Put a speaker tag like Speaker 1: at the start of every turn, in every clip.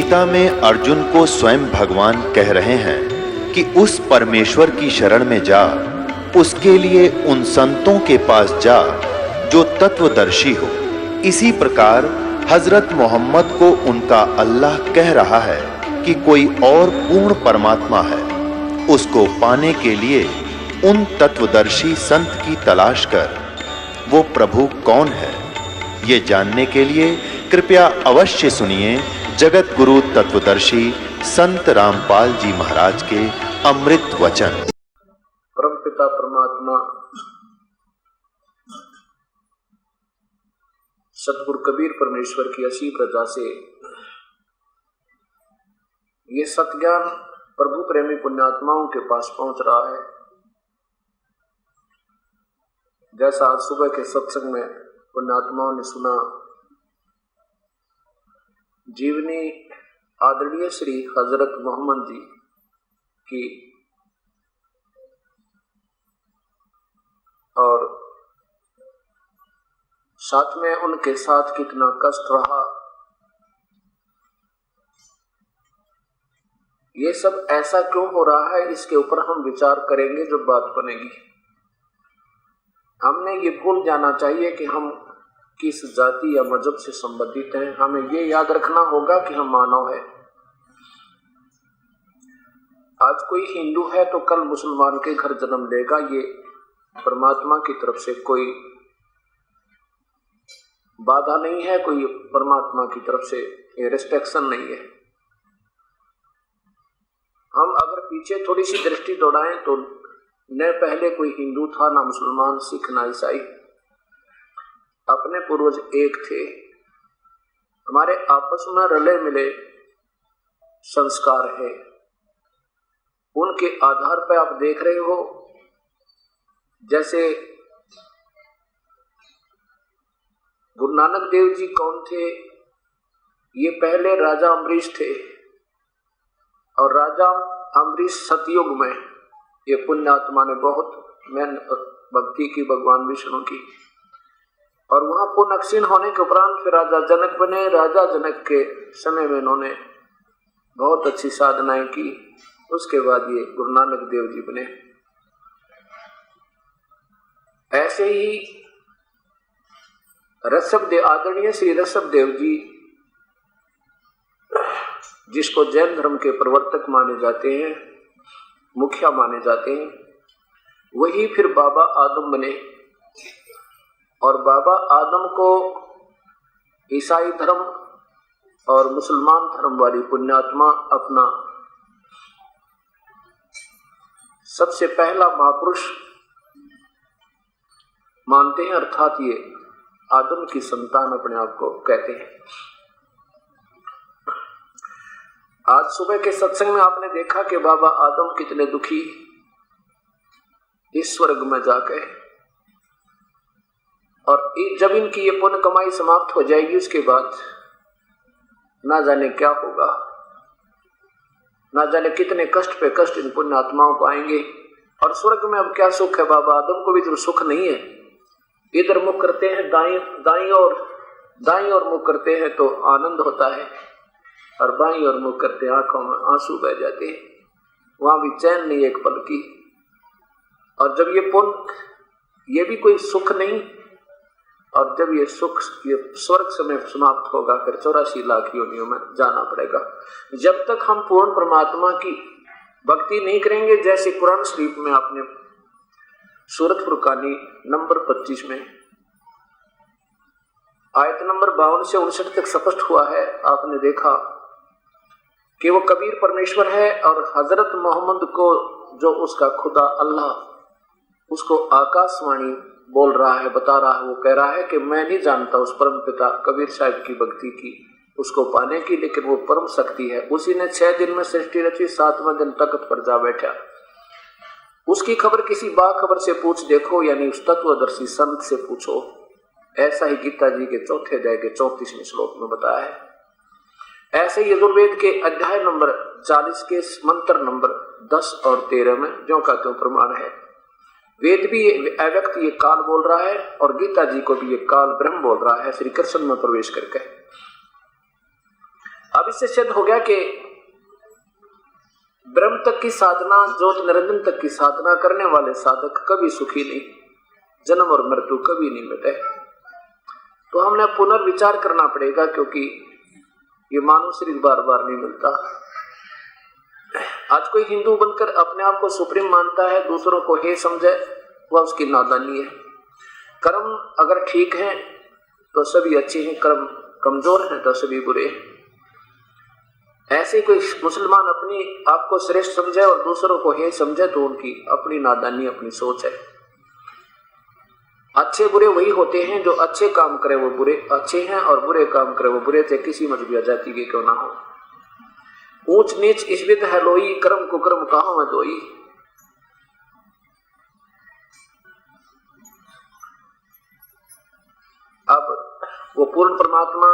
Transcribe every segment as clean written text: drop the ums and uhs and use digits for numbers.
Speaker 1: गीता में अर्जुन को स्वयं भगवान कह रहे हैं कि उस परमेश्वर की शरण में जा, उसके लिए उन संतों के पास जा जो तत्वदर्शी हो। इसी प्रकार हजरत मोहम्मद को उनका अल्लाह कह रहा है कि कोई और पूर्ण परमात्मा है। उसको पाने के लिए उन तत्वदर्शी संत की तलाश कर। वो प्रभु कौन है, ये जानने के लिए कृपया अवश्य सुनिए जगत गुरु तत्वदर्शी संत रामपाल जी महाराज के अमृत वचन।
Speaker 2: परम पिता परमात्मा सतगुरु कबीर परमेश्वर की असीम रजा से ये सत्ज्ञान प्रभु प्रेमी पुण्यात्माओं के पास पहुंच रहा है। जैसा आज सुबह के सत्संग में पुण्यात्माओं ने सुना, जीवनी आदरणीय श्री हजरत मोहम्मद जी की और साथ में उनके साथ कितना कष्ट रहा, ये सब ऐसा क्यों हो रहा है, इसके ऊपर हम विचार करेंगे जब बात बनेगी। हमने ये भूल जाना चाहिए कि हम किस जाति या मजहब से संबंधित हैं। हमें ये याद रखना होगा कि हम मानव हैं। आज कोई हिंदू है तो कल मुसलमान के घर जन्म लेगा। ये परमात्मा की तरफ से कोई बाधा नहीं है, कोई परमात्मा की तरफ से ये रिस्ट्रिक्शन नहीं है। हम अगर पीछे थोड़ी सी दृष्टि दौड़ाएं तो न पहले कोई हिंदू था, ना मुसलमान, सिख, ना ईसाई। अपने पूर्वज एक थे। हमारे आपस में रले मिले संस्कार है, उनके आधार पर आप देख रहे हो। जैसे गुरु नानक देव जी कौन थे? ये पहले राजा अम्बरीश थे और राजा अम्बरीश सतयुग में ये पुण्यात्मा ने बहुत मेहनत भक्ति की भगवान विष्णु की, और वहां पुण्य क्षीण होने के उपरांत फिर राजा जनक बने। राजा जनक के समय में इन्होंने बहुत अच्छी साधनाएं की। उसके बाद ये गुरु नानक देव जी बने। ऐसे ही ऋषभदेव, आदरणीय श्री ऋषभदेव जी, जिसको जैन धर्म के प्रवर्तक माने जाते हैं, मुखिया माने जाते हैं, वही फिर बाबा आदम बने। और बाबा आदम को ईसाई धर्म और मुसलमान धर्म वाली पुण्यात्मा अपना सबसे पहला महापुरुष मानते हैं, अर्थात ये आदम की संतान अपने आप को कहते हैं। आज सुबह के सत्संग में आपने देखा कि बाबा आदम कितने दुखी इस स्वर्ग में जाकर, और जब इनकी ये पुण्य कमाई समाप्त हो जाएगी उसके बाद ना जाने क्या होगा, ना जाने कितने कष्ट पे कष्ट इन पुण्य आत्माओं को आएंगे। और स्वर्ग में अब क्या सुख है? बाबा आदम को भी तो सुख नहीं है। इधर मुख करते हैं दाईं और मुख करते हैं तो आनंद होता है, और बाईं और मुख करते हैं आंखों में आंसू बह जाते हैं। वहां भी चैन नहीं एक पल की। और जब ये पुण्य, ये भी कोई सुख नहीं, और जब ये सुख ये स्वर्ग समय समाप्त होगा फिर 84 लाख योनियों में जाना पड़ेगा। जब तक हम पूर्ण परमात्मा की भक्ति नहीं करेंगे, जैसे कुरान शरीफ में आपने सूरत फुरकानी नंबर 25 में आयत नंबर 52 से 59 तक स्पष्ट हुआ है। आपने देखा कि वो कबीर परमेश्वर है, और हजरत मोहम्मद को जो उसका खुदा अल्लाह उसको आकाशवाणी बोल रहा है, बता रहा है। वो कह रहा है कि मैं नहीं जानता उस परम पिता कबीर साहब की भक्ति की, उसको पाने की, लेकिन वो परम शक्ति है। उसी ने 6 दिन में सृष्टि रची, 7वें दिन तख्त पर जा बैठा। उसकी खबर किसी बाखबर से पूछ देखो, यानी उस तत्वदर्शी संत से पूछो। ऐसा ही गीता जी के 4th अध्याय के 34वें श्लोक में बताया है। ऐसे ही यजुर्वेद के अध्याय नंबर 40 के मंत्र नंबर 10 और 13 में ज्यों का त्यों प्रमाण है। वेद भी अव्यक्त ये काल बोल रहा है, और गीता जी को भी ये काल ब्रह्म बोल रहा है श्री कृष्ण में प्रवेश करके। अब इससे सिद्ध हो गया कि ब्रह्म तक की साधना, ज्योत निरंजन तक की साधना करने वाले साधक कभी सुखी नहीं, जन्म और मृत्यु कभी नहीं मिटे। तो हमने पुनर्विचार करना पड़ेगा, क्योंकि ये मानव शरीर बार बार नहीं मिलता। आज कोई हिंदू बनकर अपने आप को सुप्रीम मानता है, दूसरों को हे समझे, वह उसकी नादानी है। कर्म अगर ठीक है तो सभी अच्छे हैं, कर्म कमजोर हैं तो सभी बुरे हैं। ऐसे कोई मुसलमान अपनी आप को श्रेष्ठ समझे और दूसरों को हे समझे तो उनकी अपनी नादानी, अपनी सोच है। अच्छे बुरे वही होते हैं जो अच्छे काम करे वो बुरे अच्छे हैं और बुरे काम करे वो बुरे थे, किसी मजहबी जाति के क्यों ना हो। ऊंच नीच इस विध है लोई, कर्म को कर्म कहां में दोई। अब वो पूर्ण परमात्मा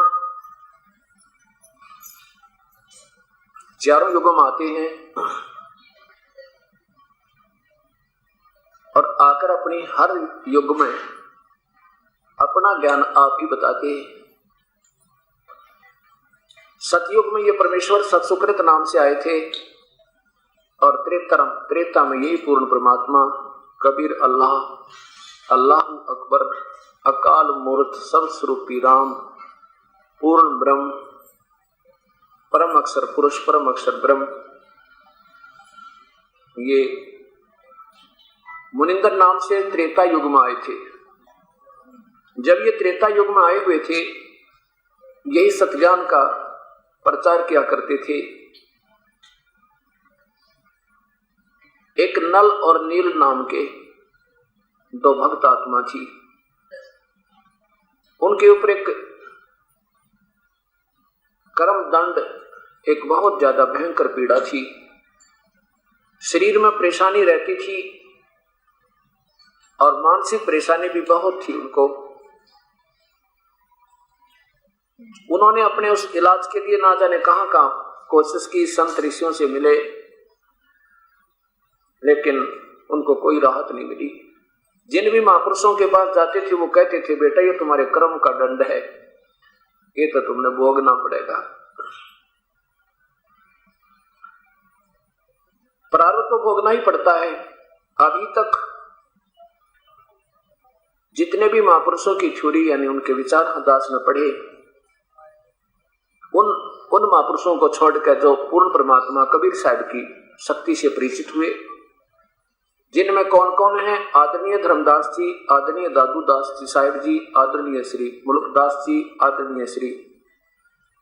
Speaker 2: चारों युगों में आते हैं और आकर अपनी हर युग में अपना ज्ञान आप ही बताते हैं। सतयुग में ये परमेश्वर सतसुकृत नाम से आए थे और त्रेता में यही पूर्ण परमात्मा कबीर अल्लाह, अल्लाह अकबर, अकाल मूर्त, सब स्वरूपी राम, पूर्ण ब्रह्म, परम अक्षर पुरुष, परम अक्षर ब्रह्म, ये मुनिंदर नाम से त्रेता युग में आए थे। जब ये त्रेता युग में आए हुए थे, यही सत्ज्ञान का प्रचार किया करते थे। एक नल और नील नाम के दो भक्त आत्मा थी, उनके ऊपर एक कर्म दंड, एक बहुत ज्यादा भयंकर पीड़ा थी। शरीर में परेशानी रहती थी और मानसिक परेशानी भी बहुत थी उनको। उन्होंने अपने उस इलाज के लिए ना जाने कहां कहां कोशिश की, संत ऋषियों से मिले, लेकिन उनको कोई राहत नहीं मिली। जिन भी महापुरुषों के पास जाते थे वो कहते थे, बेटा ये तुम्हारे कर्म का दंड है, ये तो तुमने भोगना पड़ेगा। प्रारब्ध तो भोगना ही पड़ता है। अभी तक जितने भी महापुरुषों की थ्योरी यानी उनके विचार दास में पढ़े, उन महापुरुषों को छोड़कर जो पूर्ण परमात्मा कबीर साहब की शक्ति से परिचित हुए, जिनमें कौन कौन है? आदरणीय धर्मदास जी, आदरणीय दादू दास जी साहिब जी, आदरणीय श्री मुल्कदास जी, आदरणीय श्री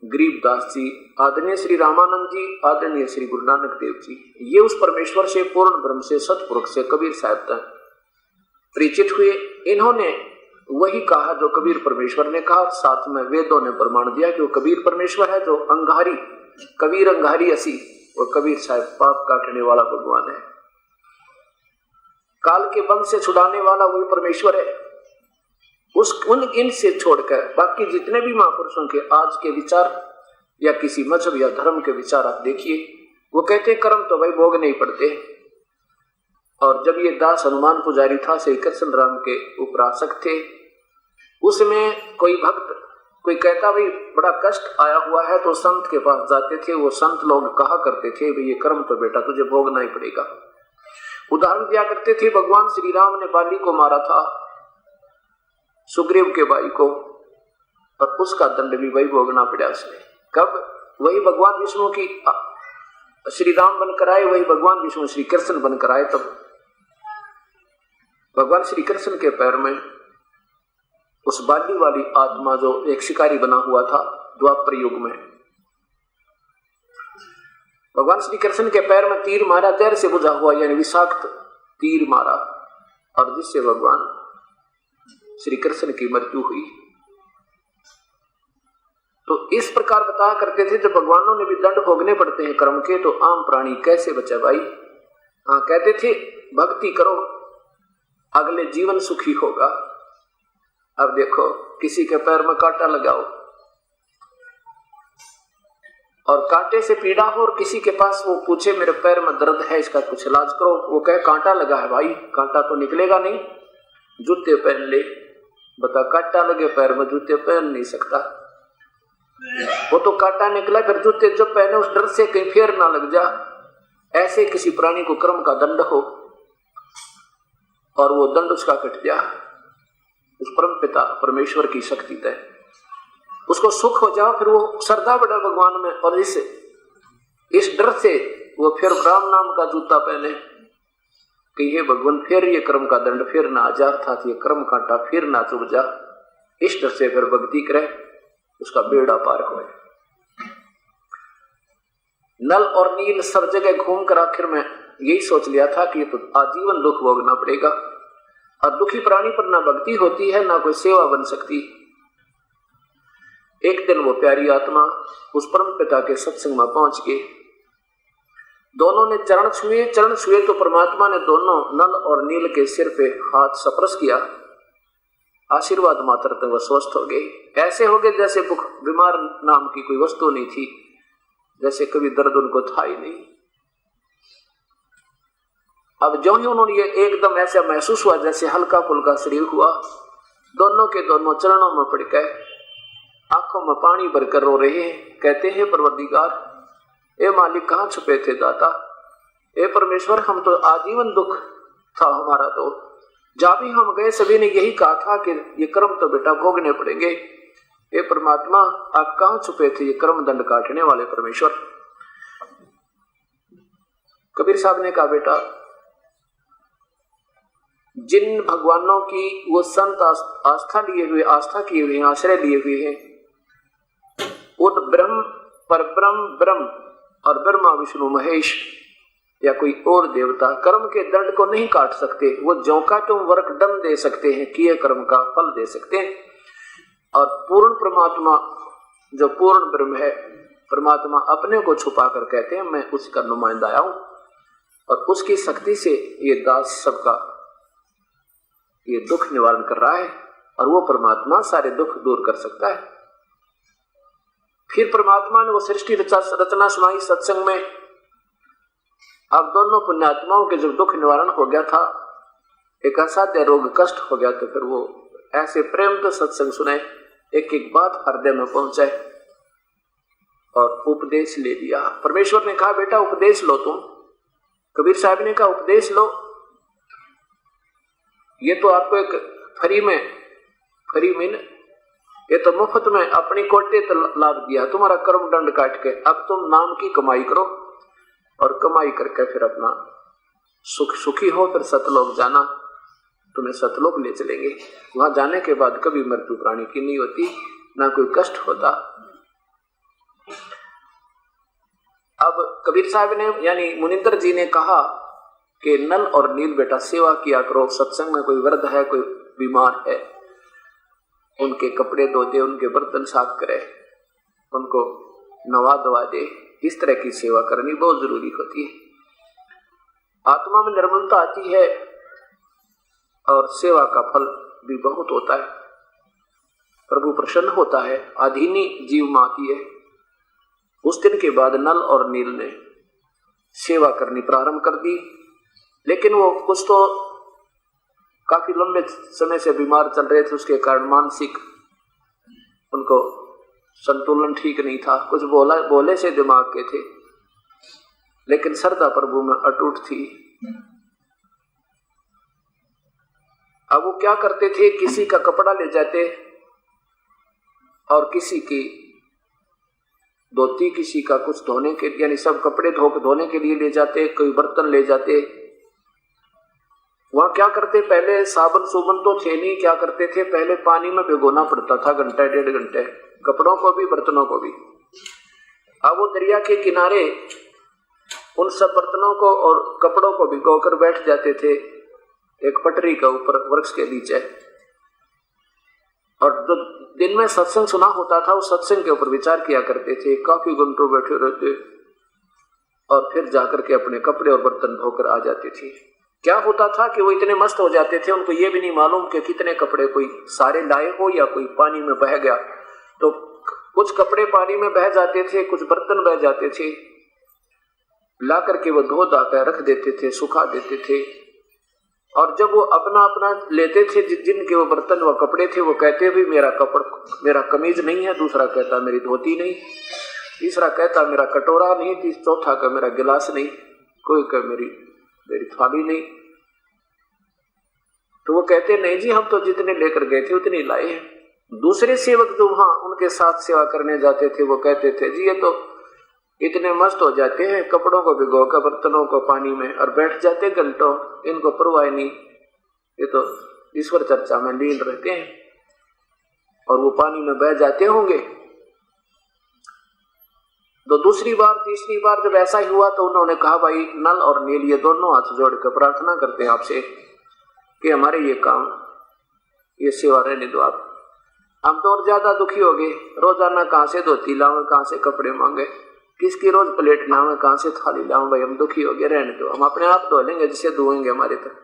Speaker 2: गरीबदास जी, आदरणीय श्री रामानंद जी, आदरणीय श्री गुरु नानक देव जी। ये उस परमेश्वर से, पूर्ण ब्रह्म से, सतपुरुष से कबीर साहब तक परिचित हुए। इन्होंने वही कहा जो कबीर परमेश्वर ने कहा, साथ में वेदों ने प्रमाण दिया कि वो कबीर परमेश्वर है। जो अंगारी, कबीर अंगारी असी, वो कबीर साहब पाप काटने वाला भगवान है, काल के बंध से छुड़ाने वाला वही परमेश्वर है। इनसे छोड़कर बाकी जितने भी महापुरुषों के आज के विचार या किसी मजहब या धर्म के विचार आप देखिए, वो कहते कर्म तो भाई भोगने ही पड़ते। और जब ये दास हनुमान पुजारी था, श्री कृष्ण राम के उपासक थे, उसमें कोई भक्त कोई कहता भाई बड़ा कष्ट आया हुआ है तो संत के पास जाते थे। वो संत लोग कहा करते थे भाई ये कर्म तो बेटा तुझे भोगना ही पड़ेगा। उदाहरण दिया करते थे, भगवान श्री राम ने बाली को मारा था, सुग्रीव के भाई को, और उसका दंड भी वही भोगना पड़ा उसने। कब? वही भगवान विष्णु की श्री राम बनकर आए, वही भगवान विष्णु श्री कृष्ण बनकर आए। तब भगवान श्री कृष्ण के पैर में उस बाली वाली आत्मा जो एक शिकारी बना हुआ था द्वापर युग में, भगवान श्री कृष्ण के पैर में तीर मारा, जहर से बुझा हुआ यानी विषाक्त तीर मारा, और जिससे भगवान श्री कृष्ण की मृत्यु हुई। तो इस प्रकार बताया करते थे जब भगवानों ने भी दंड भोगने पड़ते हैं कर्म के, तो आम प्राणी कैसे बचे भाई? हाँ, कहते थे भक्ति करो अगले जीवन सुखी होगा। अब देखो किसी के पैर में कांटा लगाओ और कांटे से पीड़ा हो, और किसी के पास वो पूछे मेरे पैर में दर्द है इसका कुछ इलाज करो, वो कहे कांटा लगा है। भाई कांटा तो निकलेगा नहीं, जूते पहन ले। बता, कांटा लगे पैर में जूते पहन नहीं सकता। वो तो कांटा निकला, फिर जूते जब पहने उस डर से कहीं फेर ना लग जा। ऐसे किसी प्राणी को कर्म का दंड हो और वो दंड उसका कट जा, उस परम पिता परमेश्वर की शक्ति तय उसको सुख हो जाओ, फिर वो श्रद्धा बढ़ा भगवान में, और इस डर से वो फिर राम नाम का जूता पहने कि हे भगवान फिर ये कर्म का दंड फिर ना आ जा, अर्थात ये कर्म कांटा फिर ना चुभ जा। इस डर से फिर भक्ति करे, उसका बेड़ा पार हो। नल और नील सब जगह घूमकर आखिर में यही सोच लिया था कि ये तो आजीवन दुख भोगना पड़ेगा, और दुखी प्राणी पर ना भक्ति होती है ना कोई सेवा बन सकती। एक दिन वो प्यारी आत्मा उस परम पिता के सत्संग में पहुंच गई। दोनों ने चरण छुए तो परमात्मा ने दोनों नल और नील के सिर पे हाथ स्पर्श किया, आशीर्वाद मात्र तक वह स्वस्थ हो गए। ऐसे हो गए जैसे बीमार नाम की कोई वस्तु नहीं थी, जैसे कभी दर्द उनको था ही नहीं। अब जो ही उन्होंने ये एकदम ऐसा महसूस हुआ जैसे हल्का फुल्का शरीर हुआ, दोनों के दोनों चरणों में पड़ गए, आंखों में पानी भरकर रो रहे हैं। कहते हैं परवरदिगार, ए मालिक कहाँ छुपे थे दाता, ए परमेश्वर हम तो आजीवन दुख था हमारा, तो जहाँ भी हम गए सभी ने यही कहा था कि ये कर्म तो बेटा भोगने पड़ेंगे। ए परमात्मा आप कहाँ छुपे थे ये कर्म दंड काटने वाले परमेश्वर। कबीर साहब ने कहा बेटा, जिन भगवानों की वो संत आस्था किए हुए हैं, आश्रय लिए हुए हैं, उन ब्रह्म ब्रह्म और ब्रह्मा विष्णु महेश या कोई और देवता कर्म के दंड को नहीं काट सकते। वो ज्यों का तुम वर्क दंड दे सकते हैं, किए कर्म का फल दे सकते हैं। और पूर्ण परमात्मा जो पूर्ण ब्रह्म है, परमात्मा अपने को छुपा कर कहते हैं मैं उसका नुमाइंदा आया हूं, और उसकी शक्ति से ये दास सबका ये दुख निवारण कर रहा है, और वो परमात्मा सारे दुख दूर कर सकता है। फिर परमात्मा ने वो सृष्टि रचना सुनाई सत्संग में। अब दोनों पुण्यात्माओं के जब दुख निवारण हो गया था, एक असाध्य रोग कष्ट हो गया, तो फिर वो ऐसे प्रेम तो सत्संग सुने, एक एक बात हृदय में पहुंचाए और उपदेश ले लिया। परमेश्वर ने कहा बेटा उपदेश लो तुम। कबीर साहब ने कहा उपदेश लो, ये तो आपको एक फ्री में ये तो मुफ्त में अपनी कोटे तो लाभ दिया, तुम्हारा कर्म दंड काट के अब तुम नाम की कमाई करो, और कमाई करके फिर अपना सुखी हो, फिर सतलोक जाना, तुम्हें सतलोक ले चलेंगे। वहां जाने के बाद कभी मृत्यु प्राणी की नहीं होती, ना कोई कष्ट होता। अब कबीर साहब ने यानी मुनिंदर जी ने कहा कि नल और नील बेटा सेवा किया करो, सत्संग में कोई वृद्ध है, कोई बीमार है, उनके कपड़े धो दे, उनके बर्तन साफ करे, उनको नवा दवा दे, इस तरह की सेवा करनी बहुत जरूरी होती है। आत्मा में निर्मलता आती है और सेवा का फल भी बहुत होता है, प्रभु प्रसन्न होता है, अधीनी जीव में आती है। उस दिन के बाद नल और नील ने सेवा करनी प्रारंभ कर दी, लेकिन वो कुछ तो काफी लंबे समय से बीमार चल रहे थे, उसके कारण मानसिक उनको संतुलन ठीक नहीं था, कुछ बोले से दिमाग के थे, लेकिन श्रद्धा प्रभु में अटूट थी। अब वो क्या करते थे, किसी का कपड़ा ले जाते और किसी की धोती, किसी का कुछ धोने के, यानी सब कपड़े धोने के लिए ले जाते, कोई बर्तन ले जाते। वहां क्या करते, पहले साबुन सुबन तो थे नहीं, क्या करते थे, पहले पानी में भिगोना पड़ता था घंटा डेढ़ घंटे, कपड़ों को भी बर्तनों को भी। अब वो दरिया के किनारे उन सब बर्तनों को और कपड़ों को भिगोकर बैठ जाते थे एक पटरी के ऊपर वृक्ष के नीचे, और जो दिन में सत्संग सुना होता था उस सत्संग के ऊपर विचार किया करते थे, काफी घंटों बैठे रहते और फिर जाकर के अपने कपड़े और बर्तन धोकर आ जाते थे। क्या होता था कि वो इतने मस्त हो जाते थे, उनको ये भी नहीं मालूम कि कितने कपड़े कोई सारे लाए हो या कोई पानी में बह गया। तो कुछ कपड़े पानी में बह जाते थे, कुछ बर्तन बह जाते थे, ला करके वो धो धाकर रख देते थे, सुखा देते थे, और जब वो अपना अपना लेते थे, जिनके वो बर्तन व कपड़े थे, वो कहते भी मेरा कमीज नहीं है, दूसरा कहता मेरी धोती नहीं, तीसरा कहता मेरा कटोरा नहीं, चौथा का मेरा गिलास नहीं, कोई कह मेरी थाली नहीं। तो वो कहते नहीं जी, हम तो जितने लेकर गए थे उतने लाए हैं। दूसरे सेवक जो वहां उनके साथ सेवा करने जाते थे वो कहते थे जी ये तो इतने मस्त हो जाते हैं, कपड़ों को भिगोकर बर्तनों को पानी में और बैठ जाते घंटों, इनको परवाह नहीं, ये तो ईश्वर चर्चा में लीन रहते हैं, और वो पानी में बह जाते होंगे। तो दूसरी बार तीसरी बार जब ऐसा ही हुआ तो उन्होंने कहा भाई नल और नील ये दोनों हाथ जोड़कर प्रार्थना करते हैं आपसे कि हमारे ये काम ये सेवा रहने दो आप। हम तो और ज्यादा दुखी हो गए, रोजाना कहाँ से धोती लाऊं, कहाँ से कपड़े मांगे, किसकी रोज प्लेट लाऊं, कहाँ से थाली लाऊं, भाई हम दुखी हो गए, रहने दो, हम अपने आप धो लेंगे जिसे धोएंगे हमारे तक।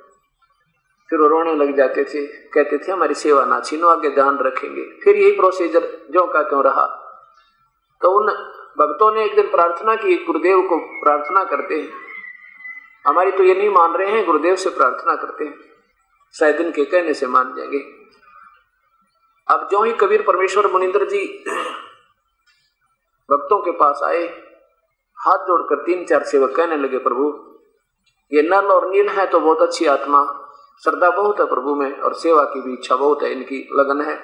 Speaker 2: फिर वो रोने लग जाते थे, कहते थे हमारी सेवा ना छीनो, आगे ध्यान रखेंगे। फिर यही प्रोसीजर जो का त्यों रहा। तो उन भक्तों ने एक दिन प्रार्थना की, गुरुदेव को प्रार्थना करते हैं, हमारी तो ये नहीं मान रहे हैं, गुरुदेव से प्रार्थना करते हैं, शायद इनके कहने से मान जाएंगे। अब जो ही कबीर परमेश्वर मुनिंदर जी भक्तों के पास आए, हाथ जोड़कर 3-4 सेवक कहने लगे प्रभु ये नल और नील है तो बहुत अच्छी आत्मा, श्रद्धा बहुत है प्रभु में और सेवा की भी इच्छा बहुत है, इनकी लगन है,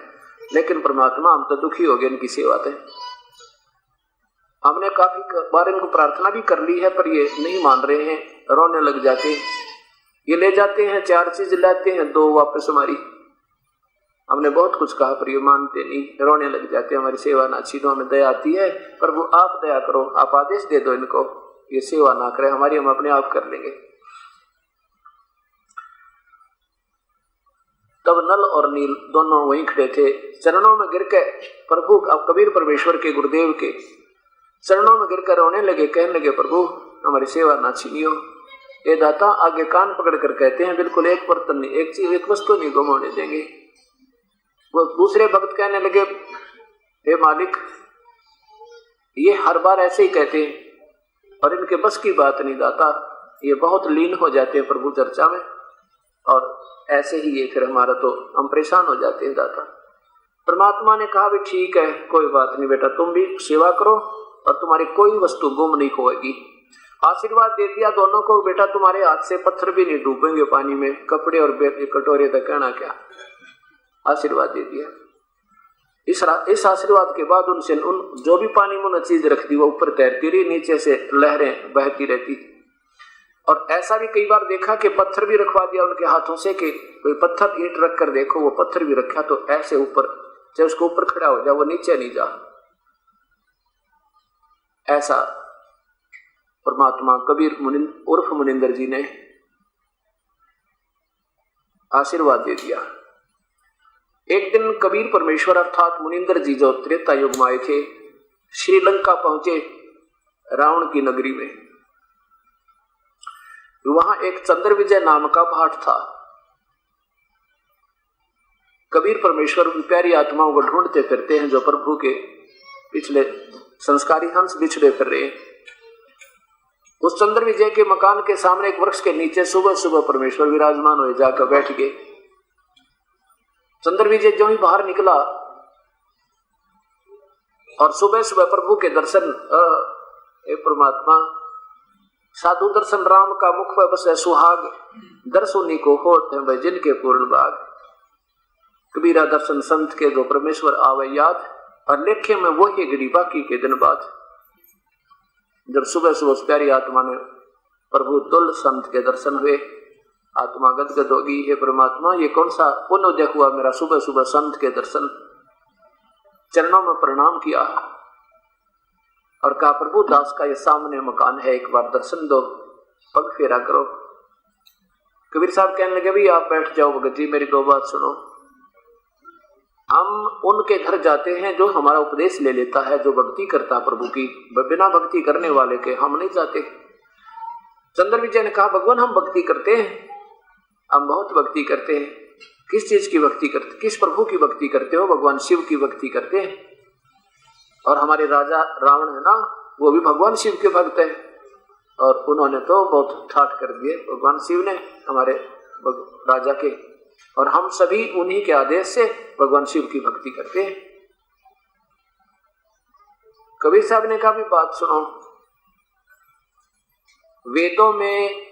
Speaker 2: लेकिन परमात्मा हम तो दुखी हो गए इनकी सेवा से। हमने काफी बार इनको प्रार्थना भी कर ली है पर ये नहीं मान रहे हैं, रोने लग जाते हैं, ये ले जाते हैं 4 चीज लाते हैं, 2 वापस हमारी, हमने बहुत कुछ कहा पर ये मानते नहीं, रोने लग जाते हैं, हमारी सेवा ना छीनो, हमें दया आती है प्रभु आप दया करो, आप आदेश दे दो इनको, ये सेवा ना करें हमारी, हम अपने आप कर लेंगे। तब नल और नील दोनों वहीं खड़े थे, चरणों में गिर के प्रभु, अब कबीर परमेश्वर के गुरुदेव के चरणों में गिरकर रोने लगे, कहने लगे प्रभु हमारी सेवा ना छीनियो। ये दाता आगे कान पकड़ कर कहते हैं बिल्कुल एक बर्तन नहीं, एक चीज, एक वस्तु नहीं गंवाने देंगे। वो दूसरे भक्त कहने लगे हे मालिक ये हर बार ऐसे ही कहते हैं और इनके बस की बात नहीं दाता, ये बहुत लीन हो जाते हैं प्रभु चर्चा में और ऐसे ही ये फिर हमारा तो हम परेशान हो जाते हैं दाता। परमात्मा ने कहा भी ठीक है कोई बात नहीं बेटा, तुम भी सेवा करो और तुम्हारी कोई वस्तु गुम नहीं होगी। आशीर्वाद दे दिया दोनों को, बेटा तुम्हारे हाथ से पत्थर भी नहीं डूबेंगे पानी में, कपड़े और कटोरे तक कहना क्या, आशीर्वाद दे दिया। इस आशीर्वाद के बाद उनसे उन जो भी पानी में उन्होंने चीज रख दी वो ऊपर तैरती रही, नीचे से लहरें बहती रहती। और ऐसा भी कई बार देखा कि पत्थर भी रखवा दिया उनके हाथों से कि कोई पत्थर ईंट रख कर देखो, वो पत्थर भी रखा तो ऐसे ऊपर, चाहे उसको ऊपर खड़ा हो जाए वो नीचे नहीं जा। ऐसा परमात्मा कबीर उर्फ मुनिंदर जी ने आशीर्वाद दे दिया। एक दिन कबीर परमेश्वर अर्थात मुनिंदर जी जो त्रेता युग में आए थे, श्रीलंका पहुंचे रावण की नगरी में। वहां एक चंद्र विजय नाम का भाट था। कबीर परमेश्वर उन प्यारी आत्माओं को ढूंढते फिरते हैं जो प्रभु के पिछले संस्कारी हंस बिछड़े फिर रहे हैं। उस चंद्र विजय के मकान के सामने एक वृक्ष के नीचे सुबह सुबह परमेश्वर विराजमान हुए, जाकर बैठ गए। चंद्र विजय जो ही बाहर निकला और सुबह सुबह प्रभु के दर्शन, परमात्मा साधु दर्शन राम का मुख पर बस सुहाग, दर्शोनी को होत है भाई जिनके पूर्ण भाग। कबीरा दर्शन संत के जो परमेश्वर आवे याद, और लेखे में वो ही घड़ी बाकी के दिन बाद। जब सुबह सुबह प्यारी आत्मा ने प्रभु तुल संत के दर्शन हुए, आत्मा गदगद होगी, हे परमात्मा ये कौन सा पुण्योदय हुआ मेरा, सुबह सुबह संत के दर्शन। चरणों में प्रणाम किया और कहा प्रभु दास का ये सामने मकान है, एक बार दर्शन दो, पग फेरा करो। कबीर साहब कहने लगे भी आप बैठ जाओ भगत जी, मेरी 2 बात सुनो। हम उनके घर जाते हैं जो हमारा उपदेश ले लेता है, जो भक्ति करता प्रभु की, बिना भक्ति करने वाले के हम नहीं जाते। चंद्र विजय ने कहा भगवान हम भक्ति करते हैं, हम बहुत भक्ति करते हैं। किस चीज की भक्ति करते, किस प्रभु की भक्ति करते हो? भगवान शिव की भक्ति करते हैं। और हमारे राजा रावण है ना, वो भी भगवान शिव के भक्त है और उन्होंने तो बहुत ठाठ कर दिए। भगवान शिव ने हमारे राजा के, और हम सभी उन्हीं के आदेश से भगवान शिव की भक्ति करते हैं। कबीर साहब ने कहा भी बात सुनो, वेदों में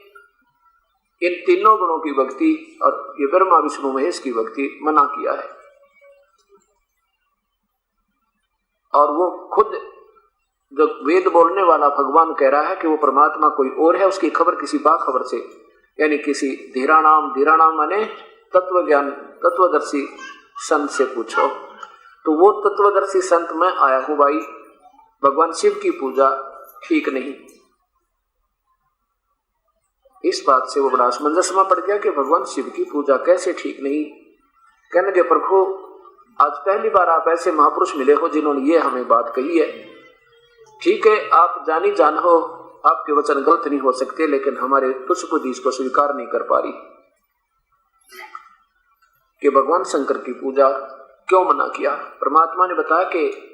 Speaker 2: इन तीनों गुणों की भक्ति और ये ब्रह्मा विष्णु महेश की भक्ति मना किया है, और वो खुद जो वेद बोलने वाला भगवान कह रहा है कि वो परमात्मा कोई और है, उसकी खबर किसी बाखबर से, यानी किसी धीराणाम माने तत्व ज्ञान तत्वदर्शी संत से पूछो। तो वो तत्वदर्शी संत मैं आया हूं भाई, भगवान शिव की पूजा ठीक नहीं। इस बात से वो बड़ा असमंजस में पड़ गया कि भगवान शिव की पूजा कैसे ठीक नहीं। कहने के प्रभु आज पहली बार आप ऐसे महापुरुष मिले हो जिन्होंने ये हमें बात कही है। ठीक है, आप जानी जान हो, आपके वचन गलत नहीं हो सकते, लेकिन हमारे तुच्छ बुद्धि इसको स्वीकार नहीं कर पा रही कि भगवान शंकर की पूजा क्यों मना किया। परमात्मा ने बताया कि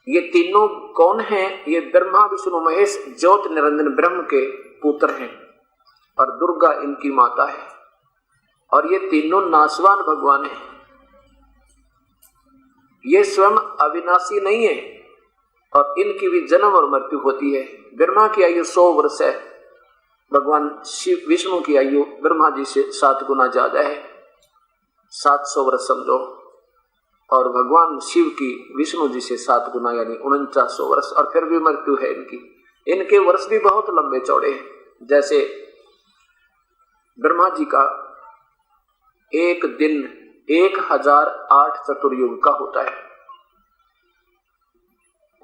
Speaker 2: ये तीनों कौन हैं? ये ब्रह्मा विष्णु महेश ज्योत निरंजन ब्रह्म के पुत्र हैं, और दुर्गा इनकी माता है, और ये तीनों नाशवान भगवान हैं। ये स्वयं अविनाशी नहीं है, और इनकी भी जन्म और मृत्यु होती है। ब्रह्मा की आयु 100 वर्ष है, भगवान शिव विष्णु की आयु ब्रह्मा जी से 7 गुना ज्यादा है, 700 वर्ष समझो, और भगवान शिव की विष्णु जी से 7 गुना यानी 4900 वर्ष, और फिर भी मृत्यु है इनकी। इनके वर्ष भी बहुत लंबे चौड़े हैं। जैसे ब्रह्मा जी का एक दिन 1008 चतुर्युग का होता है,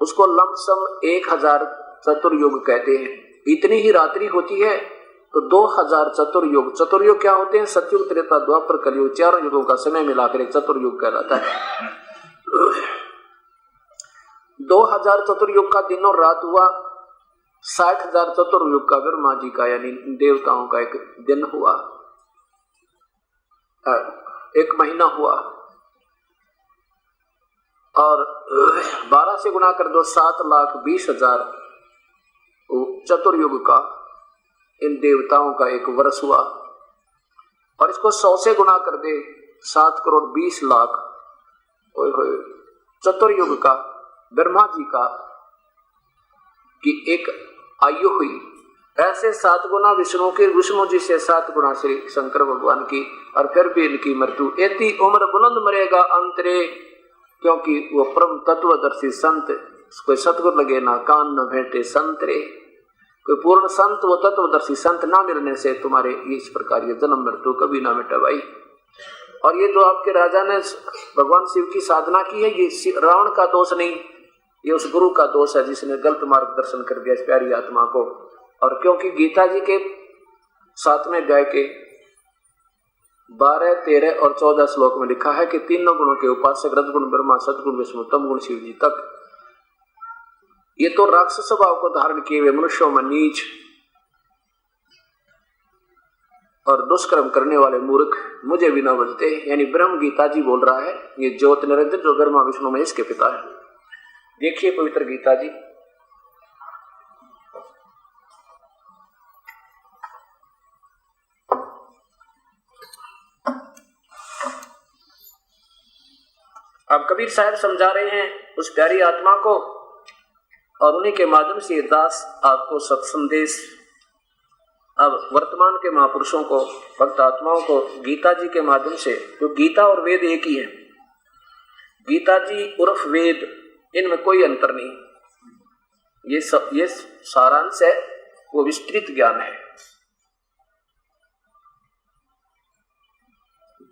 Speaker 2: उसको लमसम 1000 चतुर्युग कहते हैं। इतनी ही रात्रि होती है तो 2000 चतुर्युग। चतुर्युग क्या होते हैं? सतयुग, त्रेता, द्वापर, कलयुग, चारों युगों का समय मिलाकर एक चतुर्युग कहलाता है। 2000 चतुर्युग का दिन और रात हुआ, 60,000 चतुर्युग का ब्रह्मा जी का यानी देवताओं का एक दिन हुआ, एक महीना हुआ, और 12 से गुणा कर दो 7,20,000 चतुर्युग का इन देवताओं का एक वर्ष हुआ, और इसको 100 से गुणा कर दे 7,20,00,000 चतुर्युग का ब्रह्मा जी का की एक आयु हुई। ऐसे 7 गुना विष्णु के, विष्णु जी से 7 गुना श्री शंकर भगवान की, और फिर भी इनकी मृत्यु। एती उम्र बुलंद मरेगा अंतरे, क्योंकि वो परम तत्वदर्शी संत, कोई सतगुर लगे ना कान न भेंटे संतरे। कोई पूर्ण संत, वो तत्वदर्शी संत ना मिलने से तुम्हारे इस प्रकार ये जन्म मृत्यु कभी ना मिटे भाई। और ये जो आपके राजा ने भगवान शिव की साधना की है, ये रावण का दोष नहीं, ये उस गुरु का दोष है जिसने गलत मार्गदर्शन कर दिया इस प्यारी आत्मा को। और क्योंकि गीता जी के 7वें अध्याय के 12, 13 और 14 श्लोक में लिखा है कि तीनों गुणों के उपासक रजगुण ब्रह्मा, सतगुण विष्णु, तमगुण शिव जी तक, ये तो राक्षस स्वभाव को धारण किए हुए मनुष्यों में नीच और दुष्कर्म करने वाले मूर्ख मुझे भी न बजते। यानी ब्रह्म गीता जी बोल रहा है, ये ज्योत निरंजन जो ब्रह्मा विष्णु महेश के पिता है। देखिए पवित्र गीता जी, अब कबीर साहब समझा रहे हैं उस प्यारी आत्मा को, और उन्हीं के माध्यम से दास आपको सत्संदेश अब वर्तमान के महापुरुषों को, भक्त आत्माओं को गीता जी के माध्यम से, तो गीता और वेद एक ही है। गीता जी उर्फ वेद, इनमें कोई अंतर नहीं। ये सारांश है, वो विस्तृत ज्ञान है।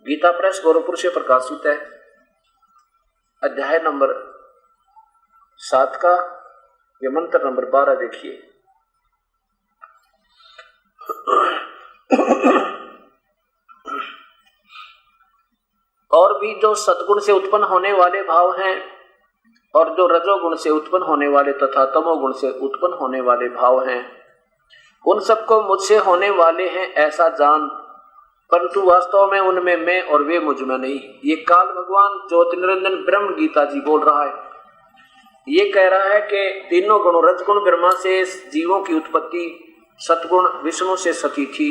Speaker 2: गीता प्रेस गोरखपुर से प्रकाशित है। अध्याय नंबर 7 का ये मंत्र नंबर 12 देखिए। और भी जो सतगुण से उत्पन्न होने वाले भाव हैं, और जो रजोगुण से उत्पन्न होने वाले तथा तमोगुण से उत्पन्न होने वाले भाव हैं, उन सबको मुझसे होने वाले हैं ऐसा जान, परंतु वास्तव में उनमें मैं और वे मुझ में नहीं। ये काल भगवान ज्योति निरंजन ब्रह्म गीता जी बोल रहा है। ये कह रहा है कि तीनों गुण, रजगुण ब्रह्मा से जीवों की उत्पत्ति, सतगुण विष्णु से सती थी,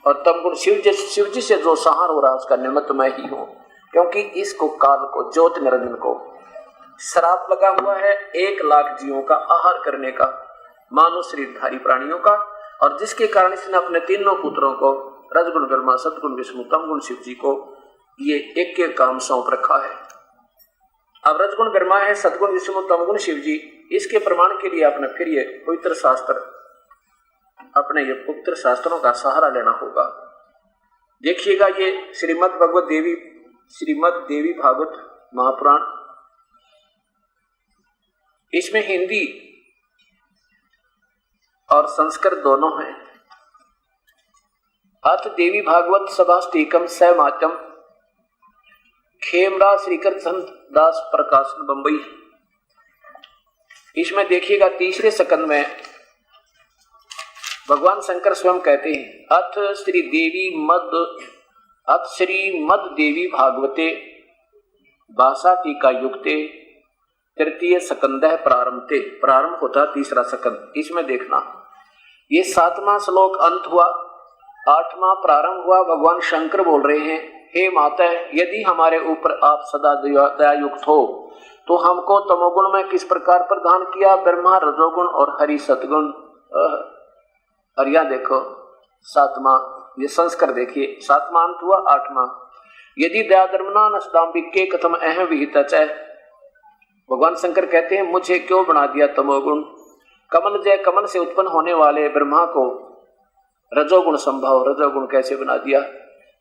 Speaker 2: और तमगुण शिव जी से जो संहार हो रहा है उसका निमित्त मैं ही हूं, क्योंकि इसको काल को ज्योति निरंजन को श्राप लगा हुआ है 1 लाख जीवों का आहार करने का, मानव शरीरधारी प्राणियों का, और जिसके कारण इसने अपने तीनों पुत्रों को रजगुण ब्रह्मा, सतगुण विष्णु, तमगुण शिव जी को ये एक एक काम सौंप रखा है। अब रजगुण ब्रह्मा है, सतगुण विष्णु, तमगुण शिव जी, इसके प्रमाण के लिए अपने फिर ये पवित्र शास्त्र, अपने ये पवित्र शास्त्रों का सहारा लेना होगा। देखिएगा ये श्रीमद् देवी भागवत महापुराण, इसमें हिंदी और संस्कृत दोनों है। अथ देवी भागवत सभाष्टीकम सहमाचम खेमरा श्रीकृष्ण दास प्रकाशन बंबई। इसमें देखिएगा तीसरे सकंद में भगवान शंकर स्वयं कहते हैं अथ श्री मद देवी भागवते भाषा टीका युक्ते तृतीय सकंद प्रारंभ होता तीसरा सकंद। इसमें देखना ये 7वां श्लोक अंत हुआ, 8वां प्रारंभ हुआ। भगवान शंकर बोल रहे हैं, हे माता, यदि हमारे ऊपर आप सदा दयायुक्त हो तो हमको तमोगुण में किस प्रकार प्रदान किया, ब्रह्मा रजोगुण और हरि सतगुण। और यह देखो 7वां, ये संस्कार देखिए, 7वां अंत हुआ, 8वां यदि दया धर्मना नष्टाम्बिके कथम अहम विहित च। भगवान शंकर कहते हैं मुझे क्यों बना दिया तमोगुण, कमल जय कमल से उत्पन्न होने वाले ब्रह्मा को रजोगुण संभव रजोगुण कैसे बना दिया,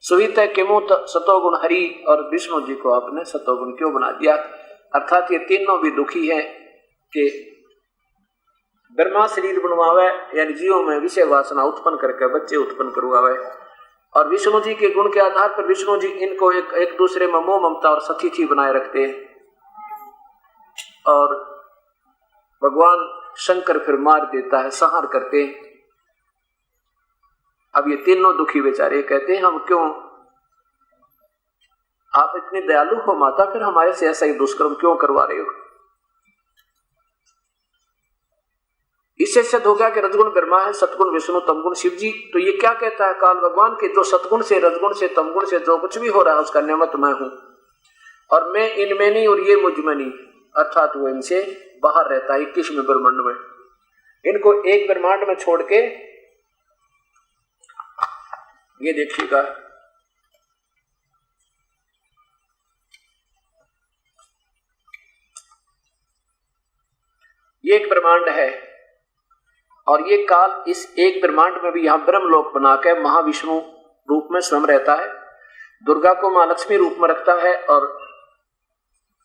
Speaker 2: सुहित किमुत सतोगुण हरि और विष्णु जी को आपने सतोगुण क्यों बना दिया। अर्थात ये तीनों भी दुखी है कि ब्रह्मा शरीर बनवावे यानी जीवों में विषय वासना उत्पन्न करके बच्चे उत्पन्न करवावे, और विष्णु जी के गुण के आधार पर विष्णु जी इनको एक दूसरे में मोह ममता और सतीथी बनाए रखते हैं, और भगवान शंकर फिर मार देता है, संहार करते हैं। अब ये तीनों दुखी बेचारे कहते हैं हम क्यों, आप इतनी दयालु हो माता, फिर हमारे से ऐसा ही दुष्कर्म क्यों करवा रहे हो। इससे सिद्ध हो गया कि रजगुण ब्रह्मा है, सतगुण विष्णु, तमगुण शिव जी। तो ये क्या कहता है काल भगवान के जो सतगुण से रजगुण से तमगुण से जो कुछ भी हो रहा है उसका निमित्त मैं हूं, और मैं इनमें नहीं और ये मुझ में नहीं, अर्थात वो इनसे बाहर रहता है 21वें ब्रह्मांड में। इनको एक ब्रह्मांड में छोड़ के ये देखिएगा ये एक ब्रह्मांड है, और ये काल इस एक ब्रह्मांड में भी यहां ब्रह्मलोक बनाकर महाविष्णु रूप में स्वयं रहता है, दुर्गा को मां लक्ष्मी रूप में रखता है, और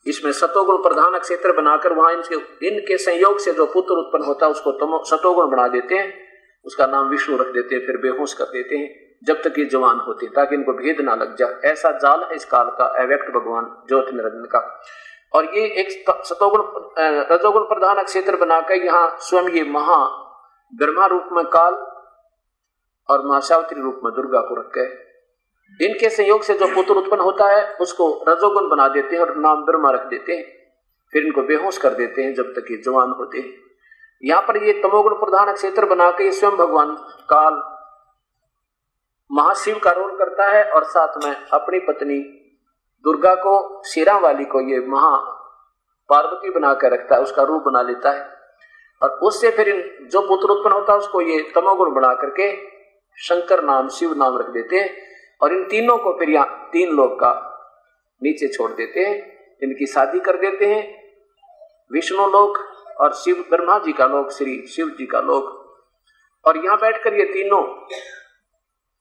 Speaker 2: इसमें सतोगुण प्रधान क्षेत्र बनाकर वहां इनके संयोग से जो पुत्र उत्पन्न होता है उसको सतोगुण बना देते हैं, उसका नाम विष्णु रख देते हैं, फिर बेहोश कर देते हैं जब तक ये जवान होते ताकि इनको भेद ना लग जाए। ऐसा जाल है इस काल का, अव्यक्त भगवान ज्योति निरंजन का। और ये एक सतोगुण रजोगुण प्रधान क्षेत्र बनाकर यहाँ स्वयं ये महा ब्रह्मा रूप में काल और महासावित्री रूप में दुर्गा को रख गए। इनके संयोग से जो पुत्र उत्पन्न होता है उसको रजोगुण बना देते हैं और नाम ब्रह्मा रख देते हैं, फिर इनको बेहोश कर देते हैं जब तक ये जवान होते हैं। यहाँ पर ये तमोगुण प्रधान क्षेत्र बनाकर ये स्वयं भगवान काल महाशिव का रोल करता है, और साथ में अपनी पत्नी दुर्गा को शेरा वाली को ये महा पार्वती बनाकर रखता है, उसका रूप बना लेता है, और उससे फिर जो पुत्र उत्पन्न होता है उसको ये तमोगुण बना करके शंकर नाम शिव नाम रख देते हैं, और इन तीनों को फिर यहाँ 3 लोक का नीचे छोड़ देते हैं, इनकी शादी कर देते हैं, विष्णु लोक और शिव ब्रह्मा जी का लोक, श्री शिव जी का लोक। और यहाँ बैठकर ये तीनों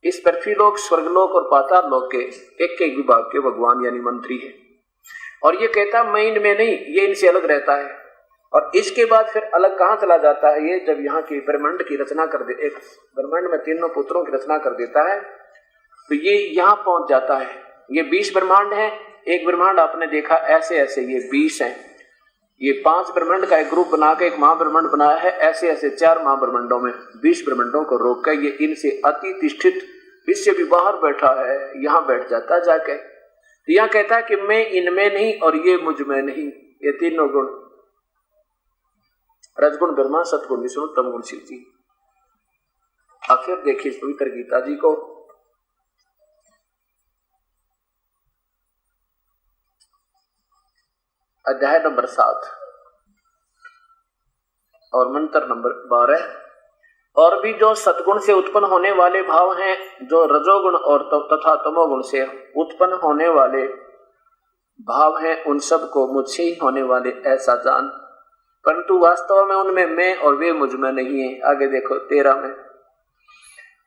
Speaker 2: इस पृथ्वी लोक, स्वर्गलोक और पाताल लोक के एक एक विभाग के भगवान यानी मंत्री है। और ये कहता मैं इनमें नहीं, ये इनसे अलग रहता है। और इसके बाद फिर अलग कहाँ चला जाता है ये, जब यहाँ की ब्रह्मांड की रचना कर दे, एक ब्रह्मांड में तीनों पुत्रों की रचना कर देता है, तो ये यहाँ पहुंच जाता है। ये 20 ब्रह्मांड है, एक ब्रह्मांड आपने देखा ऐसे ऐसे ये 20 है, ये 5 ब्रह्मांड का एक ग्रुप बना के एक महाब्रह्मांड बनाया है, ऐसे ऐसे 4 महाब्रह्मांडों में 20 ब्रह्मांडों को रोक कर ये इनसे अतिष्ठित, इससे भी बाहर बैठा है, यहाँ बैठ जाता है जाके। तो यहाँ कहता है कि मैं इनमें नहीं और ये मुझ में नहीं, ये तीनों गुण रजगुण ब्रह्मा, सतगुण विष्णु, तमगुण शिव जी। आखिर देखिए पवित्र गीता जी को, अध्याय नंबर 7 और मंत्र नंबर 12। और भी जो सद्गुण से उत्पन्न होने वाले भाव हैं, जो रजोगुण और तथा तमोगुण से उत्पन्न होने वाले भाव हैं, उन सब को मुझसे ही होने वाले ऐसा जान, परंतु वास्तव में उनमें मैं और वे मुझ में नहीं है। आगे देखो 13 में,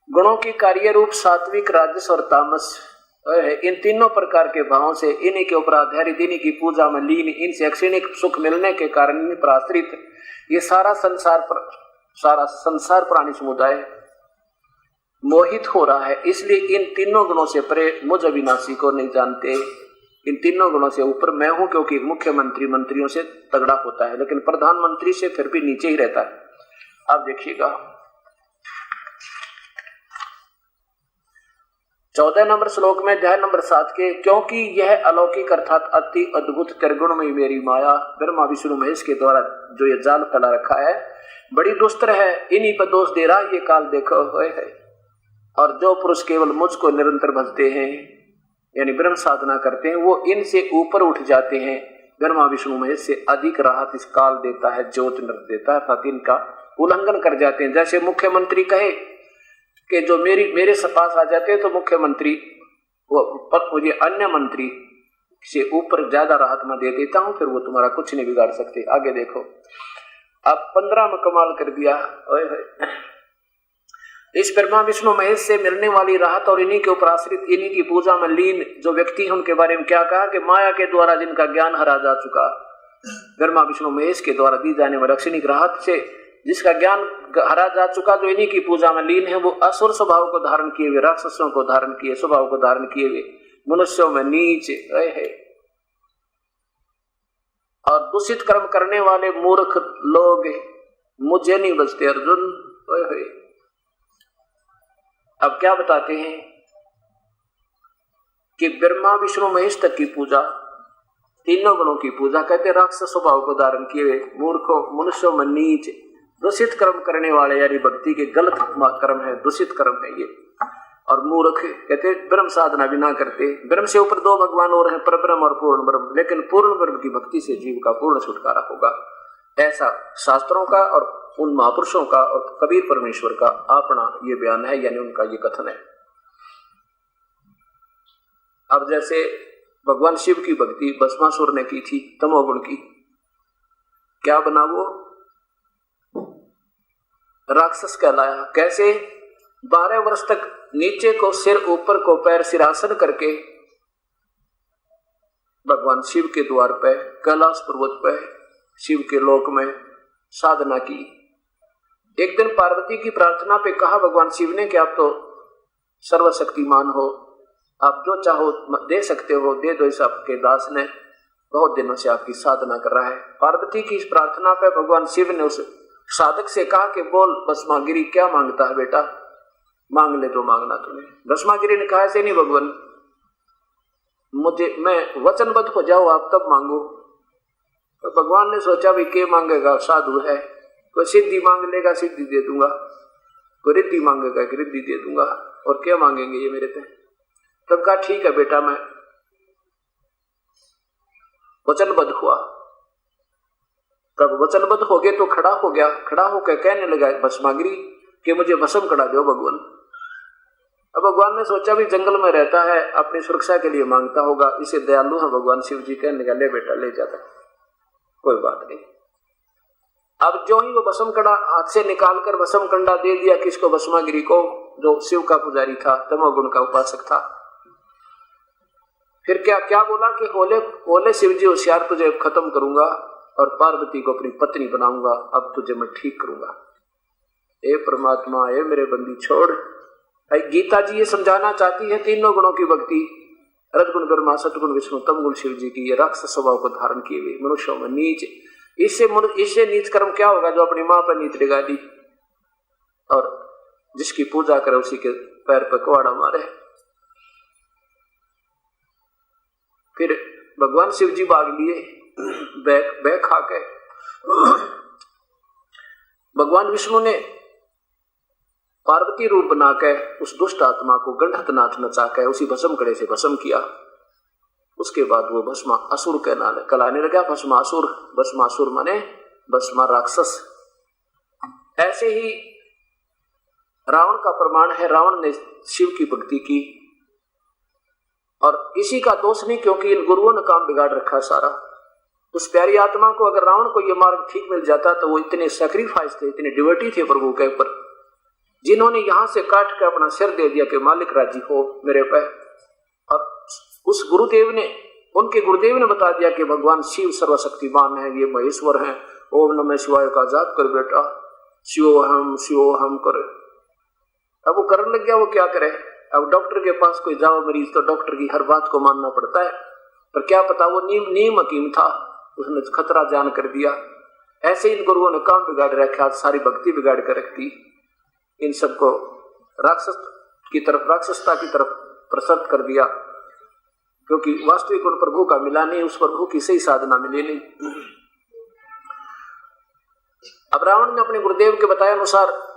Speaker 2: गुणों की कार्य रूप सात्विक, राजस और तामस है। इन तीनों प्रकार के भावों से, इन्हीं के ऊपर आधारित, इन्हीं की पूजा में लीन, इनसे क्षणिक सुख मिलने के कारण इन्हीं पर आश्रित ये सारा संसार प्राणी समुदाय मोहित हो रहा है। इसलिए इन तीनों गुणों से परे मुझ अविनाशी को नहीं जानते। इन तीनों गुणों से ऊपर मैं हूं, क्योंकि मुख्यमंत्री मंत्रियों से तगड़ा होता है, लेकिन प्रधानमंत्री से फिर भी नीचे ही रहता है। अब देखिएगा 14 नंबर श्लोक में अध्याय नंबर 7 के, क्योंकि यह अलौकिक अर्थात अति अद्भुत त्रिगुण में मेरी माया ब्रह्मा विष्णु महेश के द्वारा जो ये जाल फैला रखा है बड़ी दुस्तर है। इन्हीं पर दोष दे रहा ये काल देखो है। और जो पुरुष केवल मुझको निरंतर भजते हैं, यानी ब्रह्म साधना करते हैं, वो इनसे ऊपर उठ जाते हैं। ब्रह्मा विष्णु महेश से अधिक राहत इस काल देता है, ज्योत नृत्य देता है, अर्थात इनका उल्लंघन कर जाते हैं। जैसे मुख्यमंत्री कहे कि जो मेरे पास आ जाते हैं तो मुख्यमंत्री मुझे अन्य मंत्री से ऊपर ज्यादा राहत मैं दे देता हूं, फिर वो तुम्हारा कुछ नहीं बिगाड़ सकते। आगे देखो, अब 15 में कमाल कर दिया। इस ब्रह्मा विष्णु महेश से मिलने वाली राहत और इन्हीं के ऊपर आश्रित, इन्हीं की पूजा में लीन जो व्यक्ति हैं, उनके बारे में क्या कहा कि माया के द्वारा जिनका ज्ञान हरा जा चुका, ब्रह्मा विष्णु महेश के द्वारा दी जाने वाली क्षणिक राहत से जिसका ज्ञान हरा जा चुका, जो इन्हीं की पूजा में लीन है, वो असुर स्वभाव को धारण किए हुए, राक्षसों को धारण किए, स्वभाव को धारण किए हुए, मनुष्यों में नीच है और दूषित कर्म करने वाले मूर्ख लोग मुझे नहीं बचते। अर्जुन अब क्या बताते हैं कि ब्रह्मा विष्णु महेश तक की पूजा, तीनों गुणों की पूजा, कहते राक्षस स्वभाव को धारण किए हुए, मूर्खों, मनुष्यों में नीच, दूषित कर्म करने वाले, यानी भक्ति के गलत कर्म है, दूषित कर्म है ये। और मूर्ख कहते ब्रह्म साधना भी ना करते। ब्रह्म से ऊपर दो भगवान और हैं, परब्रह्म और पूर्ण ब्रह्म, लेकिन पूर्ण ब्रह्म की भक्ति से जीव का पूर्ण छुटकारा होगा। ऐसा शास्त्रों का और उन महापुरुषों का और कबीर परमेश्वर का अपना ये बयान है, यानी उनका ये कथन है। अब जैसे भगवान शिव की भक्ति भस्मासुर ने की थी तमोगुण की, क्या बना वो? राक्षस कहलाया। कैसे? 12 वर्ष तक नीचे को सिर, ऊपर को पैर, सिरासन करके भगवान शिव के द्वार पे, कैलाश पर्वत पे, शिव के लोक में साधना की। एक दिन पार्वती की प्रार्थना पे कहा भगवान शिव ने कि आप तो सर्वशक्तिमान हो, आप जो चाहो दे सकते हो, दे दो। इस आपके दास ने बहुत दिनों से आपकी साधना कर रहा है। पार्वती की इस प्रार्थना पे भगवान शिव ने उस साधक से कहा कि बोल भस्मागिरी, क्या मांगता है बेटा, मांग ले जो मांगना तुम्हें। भस्मागिरी ने कहा ऐसे नहीं भगवान, मैं वचनबद्ध हो जाओ आप तब मांगो। तो भगवान ने सोचा भी के मांगेगा, साधु है, कोई सिद्धि मांग लेगा सिद्धि दे दूंगा, कोई रिद्धि मांगेगा कि रिद्धि दे दूंगा, और क्या मांगेंगे ये मेरे पे। तब कहा ठीक है बेटा, मैं वचनबद्ध हुआ। तब वचनबद्ध हो गए तो खड़ा हो गया, खड़ा होकर कहने लगा भस्मागिरी कि मुझे भस्म करा दो भगवान। अब भगवान ने सोचा भी जंगल में रहता है, अपनी सुरक्षा के लिए मांगता होगा, इसे दयालु है भगवान शिव जी। कहने लगा ले बेटा ले जाता, कोई बात नहीं। अब जो ही वो भस्म कंडा हाथ से निकालकर भस्म कंडा दे दिया किसको? भस्मागिरी को, जो शिव का पुजारी था, तमोगुण का उपासक था। फिर क्या क्या बोला कि बोले शिव जी होशियार, तुझे खत्म करूंगा और पार्वती को अपनी पत्नी बनाऊंगा, अब तुझे मैं ठीक करूंगा। ए परमात्मा, ए मेरे बंदी छोड़। गीता जी ये समझाना चाहती है तीनों गुणों की भक्ति, रजगुण ब्रह्मा, सतगुण विष्णु, तमगुण शिव जी की, ये राक्षस स्वभाव को धारण किए हुए मनुष्यों में नीच। इससे नीच कर्म क्या होगा? जो अपनी मां पर नीच लगा दी और जिसकी पूजा करे उसी के पैर पर कुआड़ा मारे। फिर भगवान शिव जी भाग लिए बैग खा के। भगवान विष्णु ने पार्वती रूप बनाकर उस दुष्ट आत्मा को गंधनाथ नचा के उसी भस्म कड़े से भस्म किया। उसके बाद वो भस्मासुर कहलाने लगा। भस्मासुर माने भस्मा राक्षस। ऐसे ही रावण का प्रमाण है, रावण ने शिव की भक्ति की और किसी का दोष नहीं, क्योंकि इन गुरुओं ने काम बिगाड़ रखा सारा। उस प्यारी आत्मा को अगर रावण को यह मार्ग ठीक मिल जाता तो वो इतने सैक्रिफाइस थे, इतने डिवोटी थे प्रभु के ऊपर, जिन्होंने यहां से काट के अपना सिर दे दिया कि मालिक राजी हो मेरे पे। और उस गुरुदेव ने, उनके गुरुदेव ने बता दिया कि भगवान शिव सर्वशक्तिमान है, ये महेश्वर है, ओम नमः शिवाय का जाप कर बेटा, शिवोहम कर। अब वो करने लग गया, वो क्या करे। अब डॉक्टर के पास कोई जाओ मरीज तो डॉक्टर की हर बात को मानना पड़ता है, पर क्या पता वो नीम हकीम था, उसने खतरा जान कर दिया। ऐसे इन गुरुओं ने काम बिगाड़ रखा, सारी भक्ति बिगाड़ कर रख दी, इन सबको राक्षसता की तरफ प्रसन्न कर दिया, क्योंकि वास्तविक उन प्रभु का मिला नहीं, उस प्रभु की सही साधना मिली नहीं। अब रावण ने अपने गुरुदेव के बताए अनुसार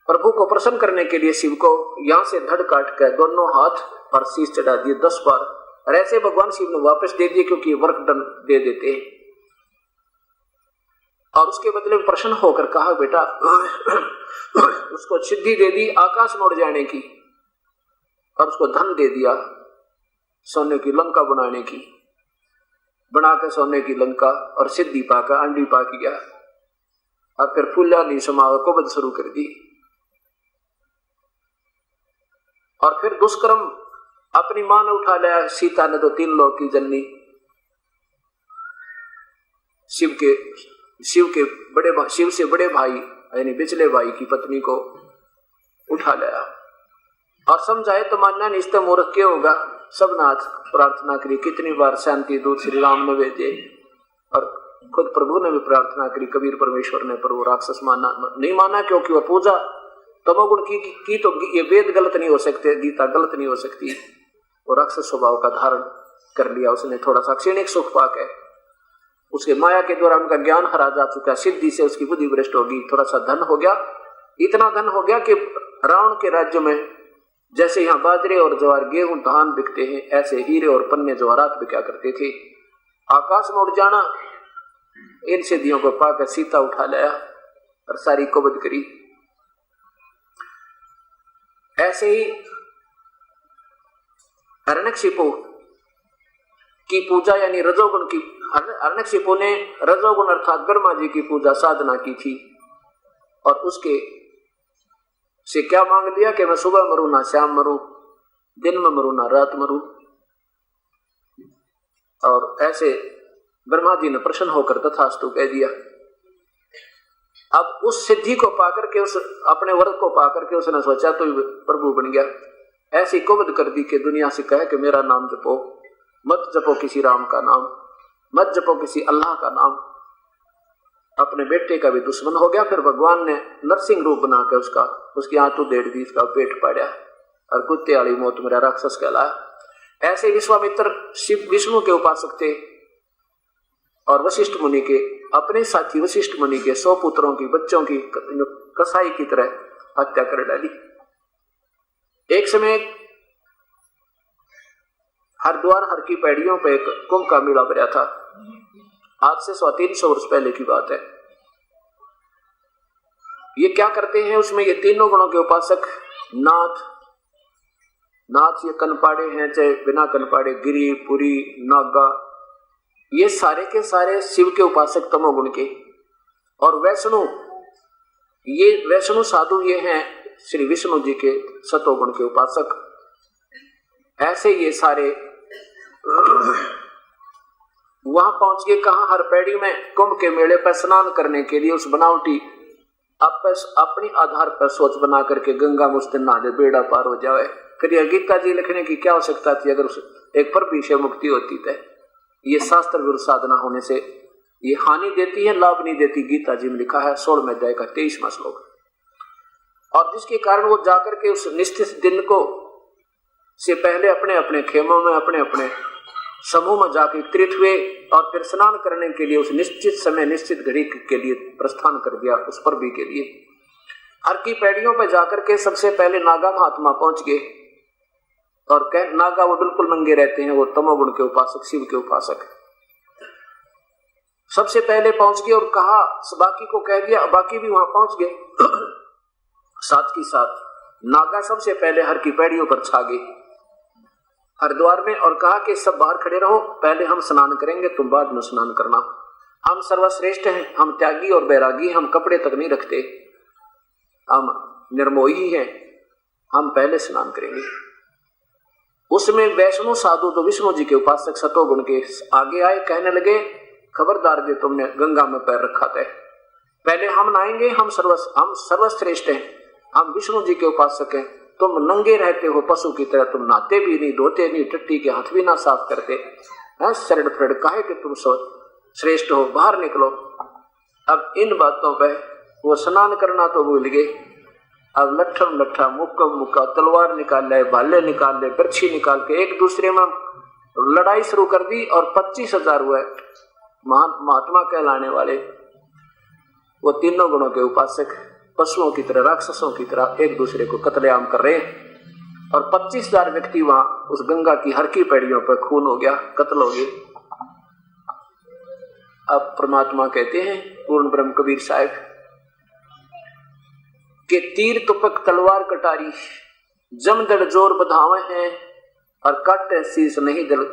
Speaker 2: प्रभु को प्रसन्न करने के लिए शिव को यहां से धड़ काट कर दोनों हाथ और शीश चढ़ा दिए 10 बार, और ऐसे भगवान शिव ने वापस दे दिए, क्योंकि वर्क डन दे देते हैं। और उसके बदले में प्रसन्न होकर कहा बेटा उसको सिद्धि दे दी आकाश में उड़ जाने की, और उसको धन दे दिया सोने की लंका बनाने की, बना के सोने की लंका, और सिद्धि पाकर अंडी पा गया। और फिर फूला नहीं समाव को बद शुरू कर दी। और फिर दुष्कर्म अपनी मां ने उठा लिया, सीता ने तो 3 लोक की जननी, शिव से बड़े भाई यानी पिछले भाई की पत्नी को उठा लिया और समझाए तो मानना नहीं, इस मूर्ख क्या होगा। सब नाथ प्रार्थना करी, कितनी बार शांति दूत श्री राम ने भेजे, और खुद प्रभु ने भी प्रार्थना करी, कबीर परमेश्वर ने, पर वो राक्षस नहीं माना, क्योंकि वह पूजा तमोगुण की तो ये वेद गलत नहीं हो सकते, गीता गलत नहीं हो सकती। वो राक्षस स्वभाव का धारण कर लिया उसने, थोड़ा सा क्षणिक सुख पाके उसके माया के द्वारा उनका ज्ञान हरा जा चुका, सिद्धि से उसकी बुद्धि भ्रष्ट होगी, थोड़ा सा धन हो गया, इतना धन हो गया कि रावण के राज्य में जैसे यहाँ बाजरे और ज्वार गेहूं धान बिकते हैं, ऐसे हीरे और पन्ने जवाहरात बिका करते थे। आकाश में उड़ जाना, इन सिद्धियों को पाकर सीता उठा लाया और सारी कुबद करी। ऐसे ही हिरण्यकशिपु की पूजा यानी रजोगुण की, हिरण्यकशिपु ने रजोगुण अर्थात ब्रह्मा जी की पूजा साधना की थी, और उसके से क्या मांग दिया कि मैं सुबह मरूं ना शाम मरूं, दिन में मरूं ना रात मरूं। और ऐसे ब्रह्मा जी ने प्रसन्न होकर तथास्तु कह दिया। अब उस सिद्धि को पाकर के, उस अपने वर्ग को पाकर के उसने सोचा तो प्रभु बन गया। ऐसी कुबद कर दी कि दुनिया से कहे कि मेरा नाम जपो, मत जपो किसी राम का नाम, मत जपो किसी अल्लाह का नाम। अपने बेटे का भी दुश्मन हो गया। फिर भगवान ने नरसिंह रूप बना के उसकी आंतों डेढ़ दी, उसका पेट पाड़ा और कुत्ते वाली मौत मेरा राक्षस कहलाया। ऐसे विश्वामित्र शिव विष्णु के उपासक थे, और वशिष्ठ मुनि के अपने साथी वशिष्ठ मुनि के 100 पुत्रों की बच्चों की कसाई की तरह हत्या कर डाली। एक समय हरिद्वार हर की पैड़ियों पर एक कुंभ का मेला भरा था, आज से 300 वर्ष पहले की बात है। ये क्या करते हैं उसमें, ये तीनों गुणों के उपासक नाथ ये कनपाड़े हैं चाहे बिना कनपाड़े, गिरी पुरी नागा, ये सारे के सारे शिव के उपासक तमोगुण के। और वैष्णु साधु ये हैं श्री विष्णु जी के सतोगुण के उपासक। ऐसे ये सारे वहां पहुंच गए, कहा हर पैड़ी में कुंभ के मेले पर स्नान करने के लिए। उस बनावटी अपनी आधार पर सोच बना करके गंगा मुझसे नहा बेड़ा पार हो जाए। फिर गीता जी लिखने की क्या आवश्यकता थी, अगर एक पर विषय मुक्ति होती तो। ये शास्त्र विरुद्ध साधना होने से ये हानि देती है, लाभ नहीं देती। गीता जी में लिखा है 16वें अध्याय का 23वां श्लोक। और जिसके कारण वो जाकर के उस निश्चित दिन को से पहले अपने अपने खेमों में अपने अपने समूह में जाके एकत्रित हुए, और फिर स्नान करने के लिए उस निश्चित समय निश्चित घड़ी के लिए प्रस्थान कर दिया उस पर्व के लिए। हर की पैड़ियों पर जाकर के सबसे पहले नागा महात्मा पहुंच गए, और नागा वो बिल्कुल नंगे रहते हैं, वो तमोगुण के उपासक, शिव के उपासक। सबसे पहले पहुंच गए और कहा, बाकी को कह दिया, बाकी भी वहां पहुंच गए। साथ ही साथ नागा सबसे पहले हर की पैड़ियों पर छा गए हरिद्वार में और कहा कि सब बाहर खड़े रहो, पहले हम स्नान करेंगे, तुम बाद में स्नान करना। हम सर्वश्रेष्ठ हैं, हम त्यागी और बैरागी, हम कपड़े तक नहीं रखते, हम निर्मोही हैं, हम पहले स्नान करेंगे। उसमें वैष्णो साधु तो विष्णु जी के उपासक सतोगुण के आगे आए, कहने लगे, खबरदार जे तुमने गंगा में पैर रखा था, पहले हम नहाएंगे, हम सर्वश्रेष्ठ हैं, हम विष्णु जी के उपासक हैं, तुम नंगे रहते हो पशु की तरह, तुम नहाते भी नहीं, धोते नहीं, टट्टी के हाथ भी ना साफ करते, शरण फ्रेड काहे कि तुम श्रेष्ठ हो, बाहर निकलो। अब इन बातों पे वो स्नान करना तो भूल गए। अब लट्ठम लट्ठा, मुक्का मुक्का, तलवार निकाल ले, भाले निकाल ले, बर्छी निकाल के एक दूसरे में लड़ाई शुरू कर दी और 25,000 हुए महात्मा कहलाने वाले, वो तीनों गुणों के उपासक पशुओं की तरह, राक्षसों की तरह एक दूसरे को कत्लेआम कर रहे हैं और 25,000 व्यक्ति वहां उस गंगा की हर की पैड़ियों पर खून हो गया, कत्ल हो गए। अब परमात्मा कहते हैं, पूर्ण ब्रह्म कबीर साहब के तीर तुपक तलवार कटारी, जमदड़ जोर बधावे हैं और काटे शीस नहीं दल,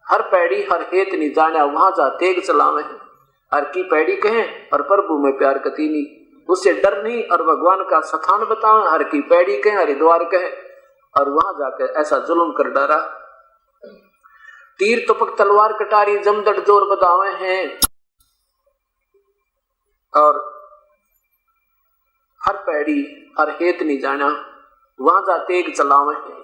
Speaker 2: हर पैड़ी हर हेत नहीं जाना, वहां जा तेग चलावे, हर की पैड़ी कहें और प्रभु में प्यार कती नहीं, उससे डर नहीं और भगवान का सखान बतावे, हर की पैड़ी कहें, हरिद्वार कहे और वहां जाकर ऐसा जुल्म कर डाला। तीर तुपक तलवार कटारी, जमदड़ जोर बधावे हैं और हर पैड़ी हर हेत नहीं जाना, वहां जा तेग चलावे हैं।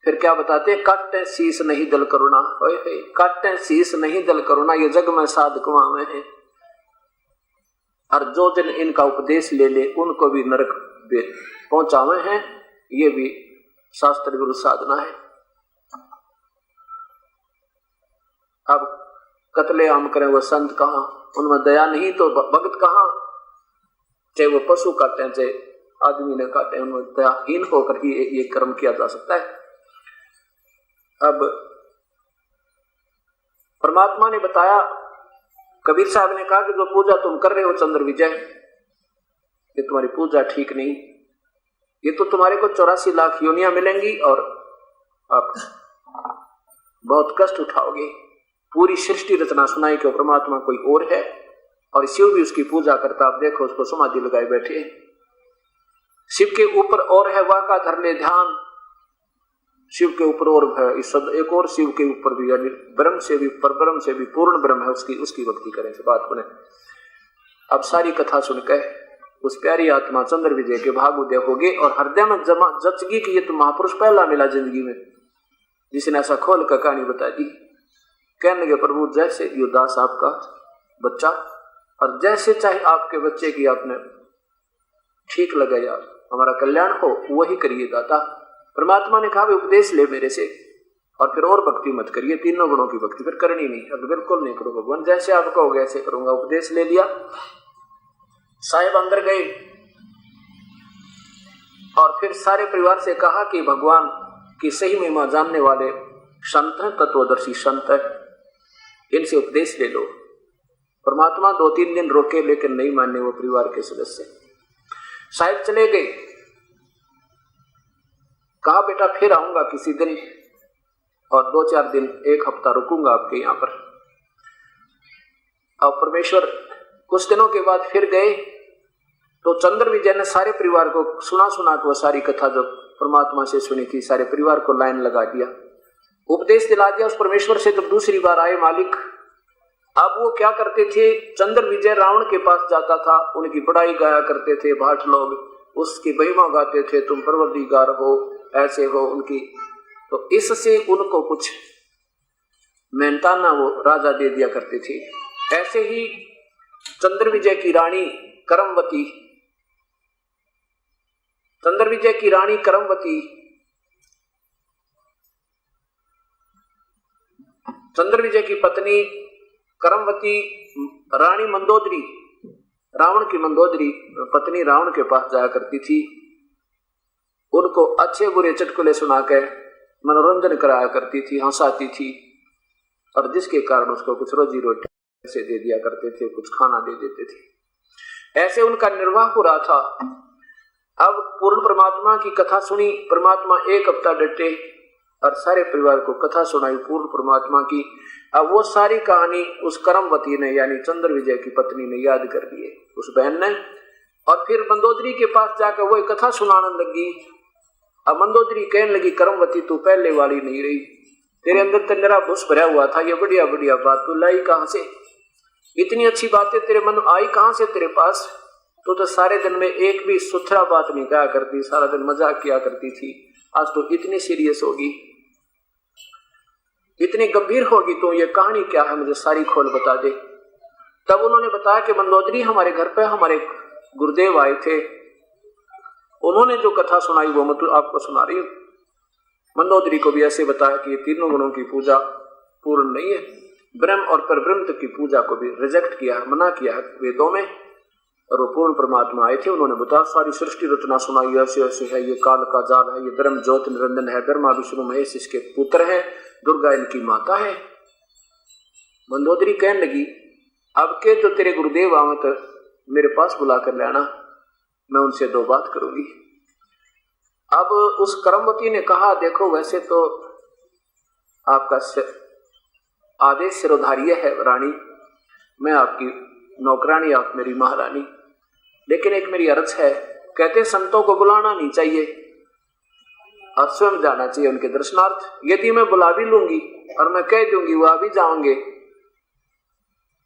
Speaker 2: फिर क्या बताते, काटे शीस नहीं दल करुणा, ओए काटे शीस नहीं दल करुणा, ये जग में साध कुआवे हैं और जो जन इनका उपदेश ले ले उनको भी नरक पहुंचावे हैं, ये भी शास्त्र गुरु साधना है। अब कत्लेआम करें वो संत कहां, उनमें दया नहीं तो भक्त कहां, चाहे वो पशु काटे चाहे आदमी ने काटे, उनमें दयाहीन होकर ही ये कर्म किया जा सकता है। अब परमात्मा ने बताया, कबीर साहब ने कहा कि जो पूजा तुम कर रहे हो चंद्र विजय, ये तुम्हारी पूजा ठीक नहीं, ये तो तुम्हारे को 84 लाख योनियां मिलेंगी और आप बहुत कष्ट उठाओगे। पूरी सृष्टि रचना सुनाई कि परमात्मा कोई और है और शिव भी उसकी पूजा करता, आप देखो उसको समाधि लगाए बैठे, शिव के ऊपर और है वाह का धर ले ध्यान, शिव के ऊपर और है एक और शिव के ऊपर भी, यानी ब्रह्म से भी पर ब्रह्म से भी पूर्ण ब्रह्म है, उसकी भक्ति करें से बात बने। अब सारी कथा सुनकर उस प्यारी आत्मा चंद्र विजय के भाग उदय हो गए और हृदय में जचगी कि ये तो महापुरुष पहला मिला जिंदगी में जिसने ऐसा खोल कर कहानी बता दी। कहने लगे, प्रभु जैसे यो दास आपका बच्चा और जैसे चाहे आपके बच्चे की आपने ठीक लगे या हमारा कल्याण हो वही करिए दाता। परमात्मा ने कहा उपदेश ले मेरे से और फिर और भक्ति मत करिए, तीनों गुणों की भक्ति फिर करनी नहीं, अब बिल्कुल नहीं करो भगवान, जैसे आप कहोगे ऐसे करूंगा। उपदेश ले लिया, साहेब अंदर गए और फिर सारे परिवार से कहा कि भगवान की सही महिमा जानने वाले संत हैं, तत्वदर्शी संत है, इनसे उपदेश ले लो। परमात्मा 2-3 दिन रोके लेकिन नहीं माने वो परिवार के सदस्य। साहेब चले गए, कहा बेटा फिर आऊंगा किसी दिन और 2-4 दिन 1 हफ्ता रुकूंगा आपके यहाँ पर। और परमेश्वर कुछ दिनों के बाद फिर गए तो चंद्र विजय ने सारे परिवार को सुना को वो सारी कथा जो परमात्मा से सुनी थी सारे परिवार को लाइन लगा दिया, उपदेश दिला दिया उस परमेश्वर से। जब दूसरी बार आए मालिक, अब वो क्या करते थे, चंद्र विजय रावण के पास जाता था, उनकी बड़ाई गाया करते थे भाट लोग, उसकी महिमा गाते थे, तुम परवरदिगार हो, ऐसे हो उनकी। तो इससे उनको कुछ मेहनताना वो राजा दे दिया करते थे। ऐसे ही चंद्र विजय की रानी करमवती, चंद्र विजय की रानी करमवती, चंद्र विजय की पत्नी करमवती रानी मंदोदरी, रावण की मंदोदरी पत्नी रावण के पास जाया करती थी उनको अच्छे बुरे चुटकुले सुना के मनोरंजन कराया करती थी, हंसाती थी, और जिसके कारण उसको कुछ रोजी रोटी से दे दिया करते थे, कुछ खाना दे देते थे। ऐसे उनका निर्वाह हो रहा था। अब पूर्ण परमात्मा की कथा सुनी, परमात्मा एक हफ्ता डटे और सारे परिवार को कथा सुनाई पूर्ण परमात्मा की। अब वो सारी कहानी उस करमवती ने यानी चंद्र विजय की पत्नी ने याद कर लिए, उस बहन ने, और फिर मंदोदरी के पास जाकर वही कथा सुनाने लगी। अब मंदोदरी कहने लगी, करमवती तू पहले वाली नहीं रही, तेरे अंदर तो निरा भूस भरा हुआ था, ये बढ़िया बढ़िया बात तू लाई कहां से, इतनी अच्छी बातें तेरे मन आई कहां से तेरे पास, तो सारे दिन में एक भी सुथरा बात नहीं कहा करती, सारा दिन मजाक किया करती थी, आज तो इतनी सीरियस होगी, इतनी गंभीर होगी, तो ये कहानी क्या है, मुझे सारी खोल बता दे। तब उन्होंने बताया कि मंदोदरी हमारे घर पे हमारे गुरुदेव आए थे, उन्होंने जो कथा सुनाई वो मैं तो आपको सुना रही हूँ। मंदोदरी को भी ऐसे बताया कि ये तीनों गुणों की पूजा पूर्ण नहीं है, ब्रह्म और परब्रह्म की पूजा को भी रिजेक्ट किया है, मना किया है वेदों में, और वो पूर्ण परमात्मा आए थे, उन्होंने बताया सारी सृष्टि रचना सुनाई, ऐसे ऐसे है, ये काल का जाल है, ये ब्रह्म ज्योत निरंजन है, ब्रह्मा विष्णु महेश इसके पुत्र हैं, दुर्गा इनकी माता है। मंदोदरी कहने लगी, अब के जो तेरे गुरुदेव आवे तो मेरे पास बुला कर लाना, मैं उनसे दो बात करूंगी। अब उस करमवती ने कहा, देखो वैसे तो आपका आदेश सिरोधार्य है रानी, मैं आपकी नौकरानी, आप मेरी महारानी, लेकिन एक मेरी अर्ज है, कहते संतों को बुलाना नहीं चाहिए और स्वयं जाना चाहिए उनके दर्शनार्थ। यदि मैं बुला भी लूंगी और मैं कह दूंगी वो आ भी जाओगे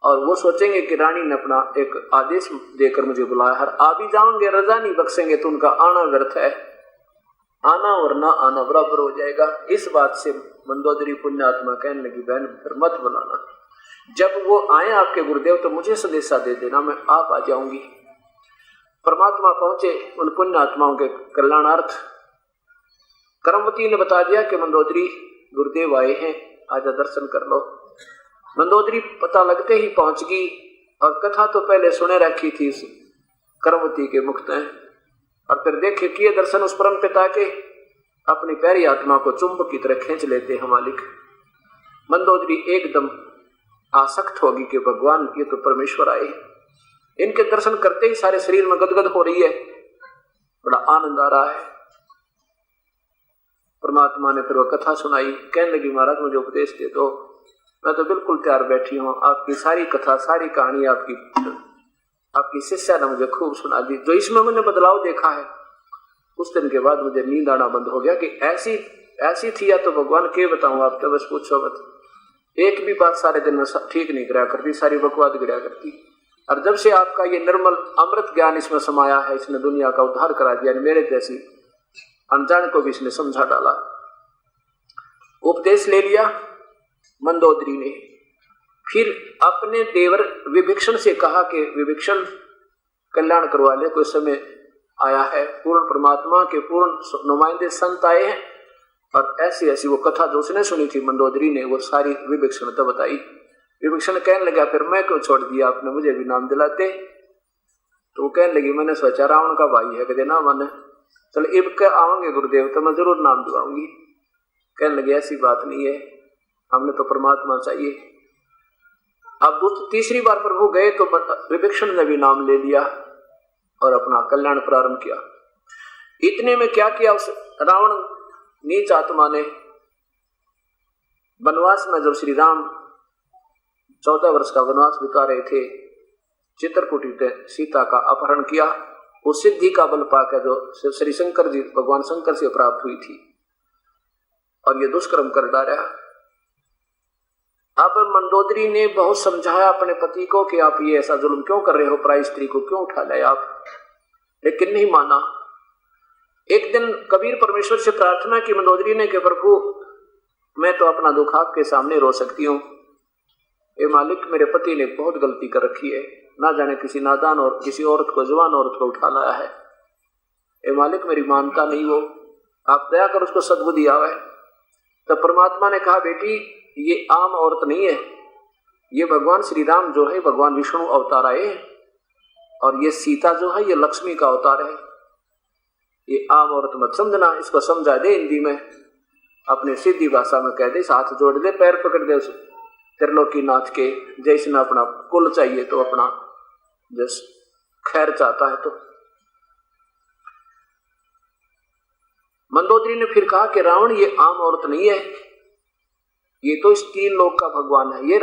Speaker 2: और वो सोचेंगे कि रानी ने अपना एक आदेश देकर मुझे बुलाया, हर आ भी जाओगे, रजा नहीं बख्शेंगे, तो उनका आना व्यर्थ है, आना और ना आना बराबर हो जाएगा। इस बात से मंदोदरी पुण्यात्मा कहने लगी, बहन फिर मत बुलाना, जब वो आए आपके गुरुदेव तो मुझे संदेशा दे देना, मैं आप आ जाऊंगी। परमात्मा पहुंचे उन पुण्यात्माओं के कल्याणार्थ। करमवती ने बता दिया कि मंदोदरी गुरुदेव आए हैं, आजा दर्शन कर लो। मंदोदरी पता लगते ही पहुंच गई और कथा तो पहले सुने रखी थी करमवती के मुख में, और फिर देखे किए दर्शन उस परम पिता के, अपनी प्यारी आत्मा को चुंबक की तरह खींच लेते हैं मालिक। मंदोदरी एकदम आसक्त होगी कि भगवान ये तो परमेश्वर आए, इनके दर्शन करते ही सारे शरीर में गदगद हो रही है, बड़ा आनंद आ रहा है। परमात्मा ने फिर वो कथा सुनाई, कहने लगी, महाराज मुझे उपदेश दे दो, मैं तो बिल्कुल तैयार बैठी हूँ, आपकी सारी कथा सारी कहानी आपकी शिष्या ने मुझे खूब सुना दी, जो इसमें मैंने बदलाव देखा है उस दिन के बाद मुझे नींद आना बंद हो गया कि ऐसी थी या तो भगवान के बताऊं, आप तो बस पूछो मत, एक भी बात सारे दिन में ठीक नहीं कराया करती, सारी बकवाद गिराया करती। और जब से आपका ये निर्मल अमृत ज्ञान इसमें समाया है, इसने दुनिया का उद्धार करा दिया, मेरे जैसी अनजान को भी इसने समझा डाला। उपदेश ले लिया मंदोदरी ने, फिर अपने देवर विभीषण से कहा कि विभीषण कल्याण करवा ले, कोई समय आया है, पूर्ण परमात्मा के पूर्ण नुमाइंदे संत आए हैं, और ऐसी ऐसी वो कथा जो उसने सुनी थी मंदोदरी ने, वो सारी विभीषण तो बताई। विभीषण कहने लगा, फिर मैं क्यों छोड़ दिया, आपने मुझे भी नाम दिलाते। तो वो कहने लगी, मैंने सोचा रावण का भाई है, कहते ना माने, चलो इब के आवेंगे गुरुदेव तो मैं जरूर नाम दिलाऊंगी। कहने लगे, ऐसी बात नहीं है, हमने तो परमात्मा चाहिए। अब तीसरी बार प्रभु गए तो विभीषण ने भी नाम ले लिया और अपना कल्याण प्रारंभ किया। इतने में क्या किया उस रावण नीच आत्मा ने, वनवास में जब श्री राम 14 वर्ष का वनवास बिता रहे थे, चित्रकूट से सीता का अपहरण किया, उस सिद्धि का बल पाकर जो श्री शंकर जी भगवान शंकर से प्राप्त हुई थी, और ये दुष्कर्म कर डाला। अब मंदोदरी ने बहुत समझाया अपने पति को कि आप ये ऐसा जुल्म क्यों कर रहे हो, पराई स्त्री को क्यों उठा लाए आप, लेकिन नहीं माना। एक दिन कबीर परमेश्वर से प्रार्थना की मंदोदरी ने कि प्रभु मैं तो अपना दुख आपके सामने रो सकती हूँ, ये मालिक मेरे पति ने बहुत गलती कर रखी है, ना जाने किसी नादान और किसी औरत को, जवान औरत को उठा लाया है, ये मालिक मेरी मानता नहीं, वो आप दया कर उसको सद्बुद्धि आवे। तो परमात्मा ने कहा, बेटी ये आम औरत नहीं है, ये भगवान श्री राम जो है भगवान विष्णु अवतार आए, और ये सीता जो है ये लक्ष्मी का अवतार है। ये आम औरत मत समझना, इसको समझा दे हिंदी में, अपने सीधी भाषा में कह दे, हाथ जोड़ दे, पैर पकड़ दे उस त्रिलोकीनाथ के, जैसे में अपना कुल चाहिए तो अपना जस खैर चाहता है। तो मंदोदरी ने फिर कहा कि रावण ये आम औरत नहीं है, ये तो इस तीन लोक का भगवान है, ये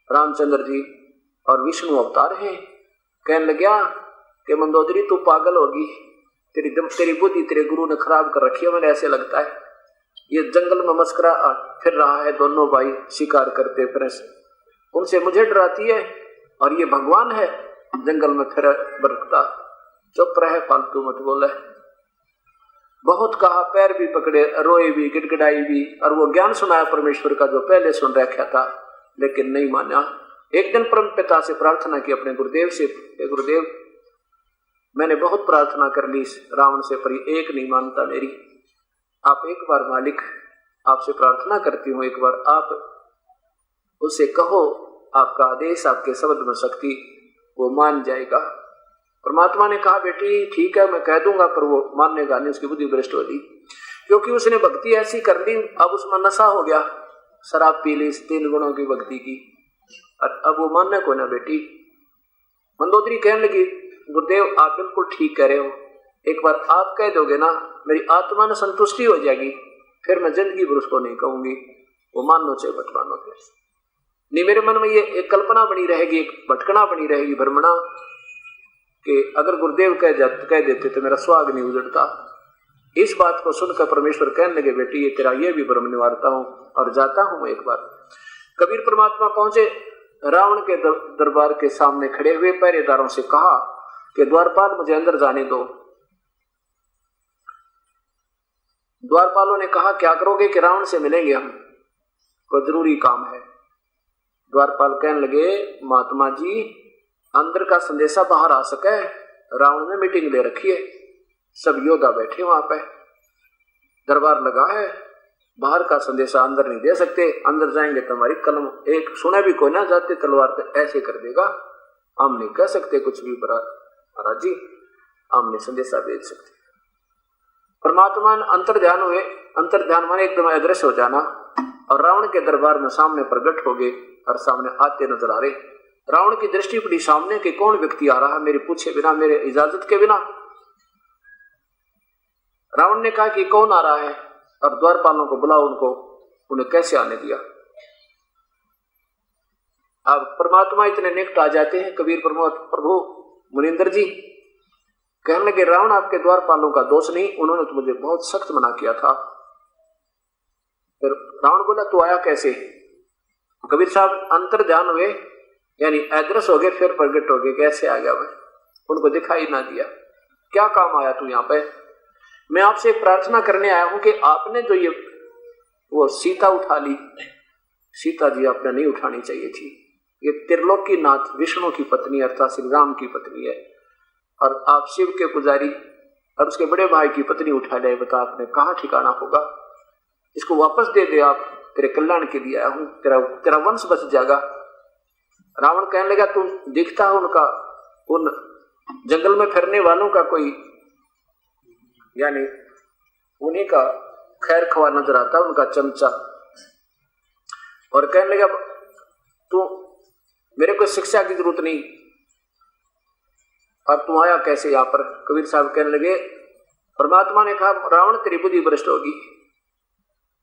Speaker 2: रामचंद्र जी और विष्णु अवतार हैं। कहने लगा कि मंदोदरी तू पागल होगी, तेरी बुद्धि तेरे गुरु ने खराब कर रखी है, मैंने ऐसे लगता है। ये जंगल में मस्करा फिर रहा है, दोनों भाई शिकार करते फिर उनसे मुझे डराती है, और ये भगवान है जंगल में फिर बरकता। चुप रहे, फालतू मत बोले। बहुत कहा, पैर भी पकड़े, रोए भी, गिड़गिड़ाई भी, और वो ज्ञान सुनाया परमेश्वर का जो पहले सुन रखा था, लेकिन नहीं माना। एक दिन परम पिता से प्रार्थना की अपने गुरुदेव से, गुरुदेव मैंने बहुत प्रार्थना कर ली रावण से, पर एक नहीं मानता मेरी। आप एक बार मालिक, आपसे प्रार्थना करती हूँ, एक बार आप उससे कहो, आपका आदेश, आपके शब्द में शक्ति, वो मान जाएगा। परमात्मा ने कहा बेटी ठीक है मैं कह दूंगा, पर वो मानने का नहीं, उसकी बुद्धि भ्रष्ट हो ली, क्योंकि उसने भक्ति ऐसी कर ली, अब उसमें नशा हो गया, शराब पी ली इस 3 गुणों की भक्ति की, और अब वो मानने को ना बेटी। मंदोदरी कहने लगी गुरुदेव आप बिल्कुल ठीक कह रहे हो, एक बार आप कह दोगे ना मेरी आत्मा में संतुष्टि हो जाएगी, फिर मैं जिंदगी भर उसको नहीं कहूंगी, वो मानो चाहे मत मानो। फिर नहीं, मेरे मन में ये एक कल्पना बनी रहेगी, एक भटकना बनी रहेगी, भ्रमणा, कि अगर गुरुदेव कह देते तो मेरा स्वाग नहीं उजड़ता। इस बात को सुनकर परमेश्वर कहने लगे बेटी ये तेरा ये भी भ्रम निवारता हूं और जाता हूं एक बार। कबीर परमात्मा पहुंचे, रावण के दरबार के सामने खड़े हुए पहरेदारों से कहा कि द्वारपाल मुझे अंदर जाने दो। द्वारपालों ने कहा क्या करोगे? कि रावण से मिलेंगे हम, कोई जरूरी काम है। द्वारपाल कहने लगे महात्मा जी अंदर का संदेशा बाहर आ सके, रावण ने मीटिंग ले रखी है, सब योद्धा बैठे वहां पे, दरबार लगा है, बाहर का संदेशा अंदर नहीं दे सकते, अंदर जाएंगे तो हमारी कलम एक सुने भी कोई ना जाते तलवार पे ऐसे कर देगा, हम नहीं कह सकते कुछ भी महाराज जी, हम नहीं संदेशा भेज सकते। परमात्मा अंतर ध्यान हुए, अंतर ध्यान माने एकदम अदृश्य हो जाना, और रावण के दरबार में सामने प्रकट हो गए और सामने आते नजर आ रहे। रावण की दृष्टि पड़ी सामने कि कौन व्यक्ति आ रहा है मेरे पूछे बिना, मेरे इजाजत के बिना। रावण ने कहा कि कौन आ रहा है, और द्वारपालों को बुलाओ, उन्हें कैसे आने दिया। अब परमात्मा इतने निकट आ जाते हैं, कबीर प्रभु मुनिंदर जी कहने लगे रावण आपके द्वारपालों का दोष नहीं, उन्होंने तो मुझे बहुत सख्त मना किया था। फिर रावण बोला तू आया कैसे? कबीर साहब अंतर ध्यान हुए यानी अदृश्य हो गए, फिर प्रगट हो गए, कैसे आ गया मैं, उनको दिखाई ना दिया। क्या काम आया तू यहाँ पे? मैं आपसे एक प्रार्थना करने आया हूं कि आपने जो ये वो सीता उठा ली, सीता जी आपने नहीं उठानी चाहिए थी, ये त्रिलोकीनाथ विष्णु की पत्नी अर्थात श्री राम की पत्नी है, और आप शिव के पुजारी और उसके बड़े भाई की पत्नी उठा ले, बता आपने कहाँ ठिकाना होगा, इसको वापस दे दे, आप तेरे कल्याण के लिए आया हूं, तेरा वंश बच जाएगा। रावण कहने लगा तुम दिखता है उनका, उन जंगल में फिरने वालों का कोई यानी उन्हीं का खैर खवा नजर आता, उनका चमचा, और कहने लगा तू मेरे को शिक्षा की जरूरत नहीं, और तू आया कैसे यहाँ पर? कबीर साहब कहने लगे परमात्मा ने कहा रावण तेरी बुद्धि भ्रष्ट होगी,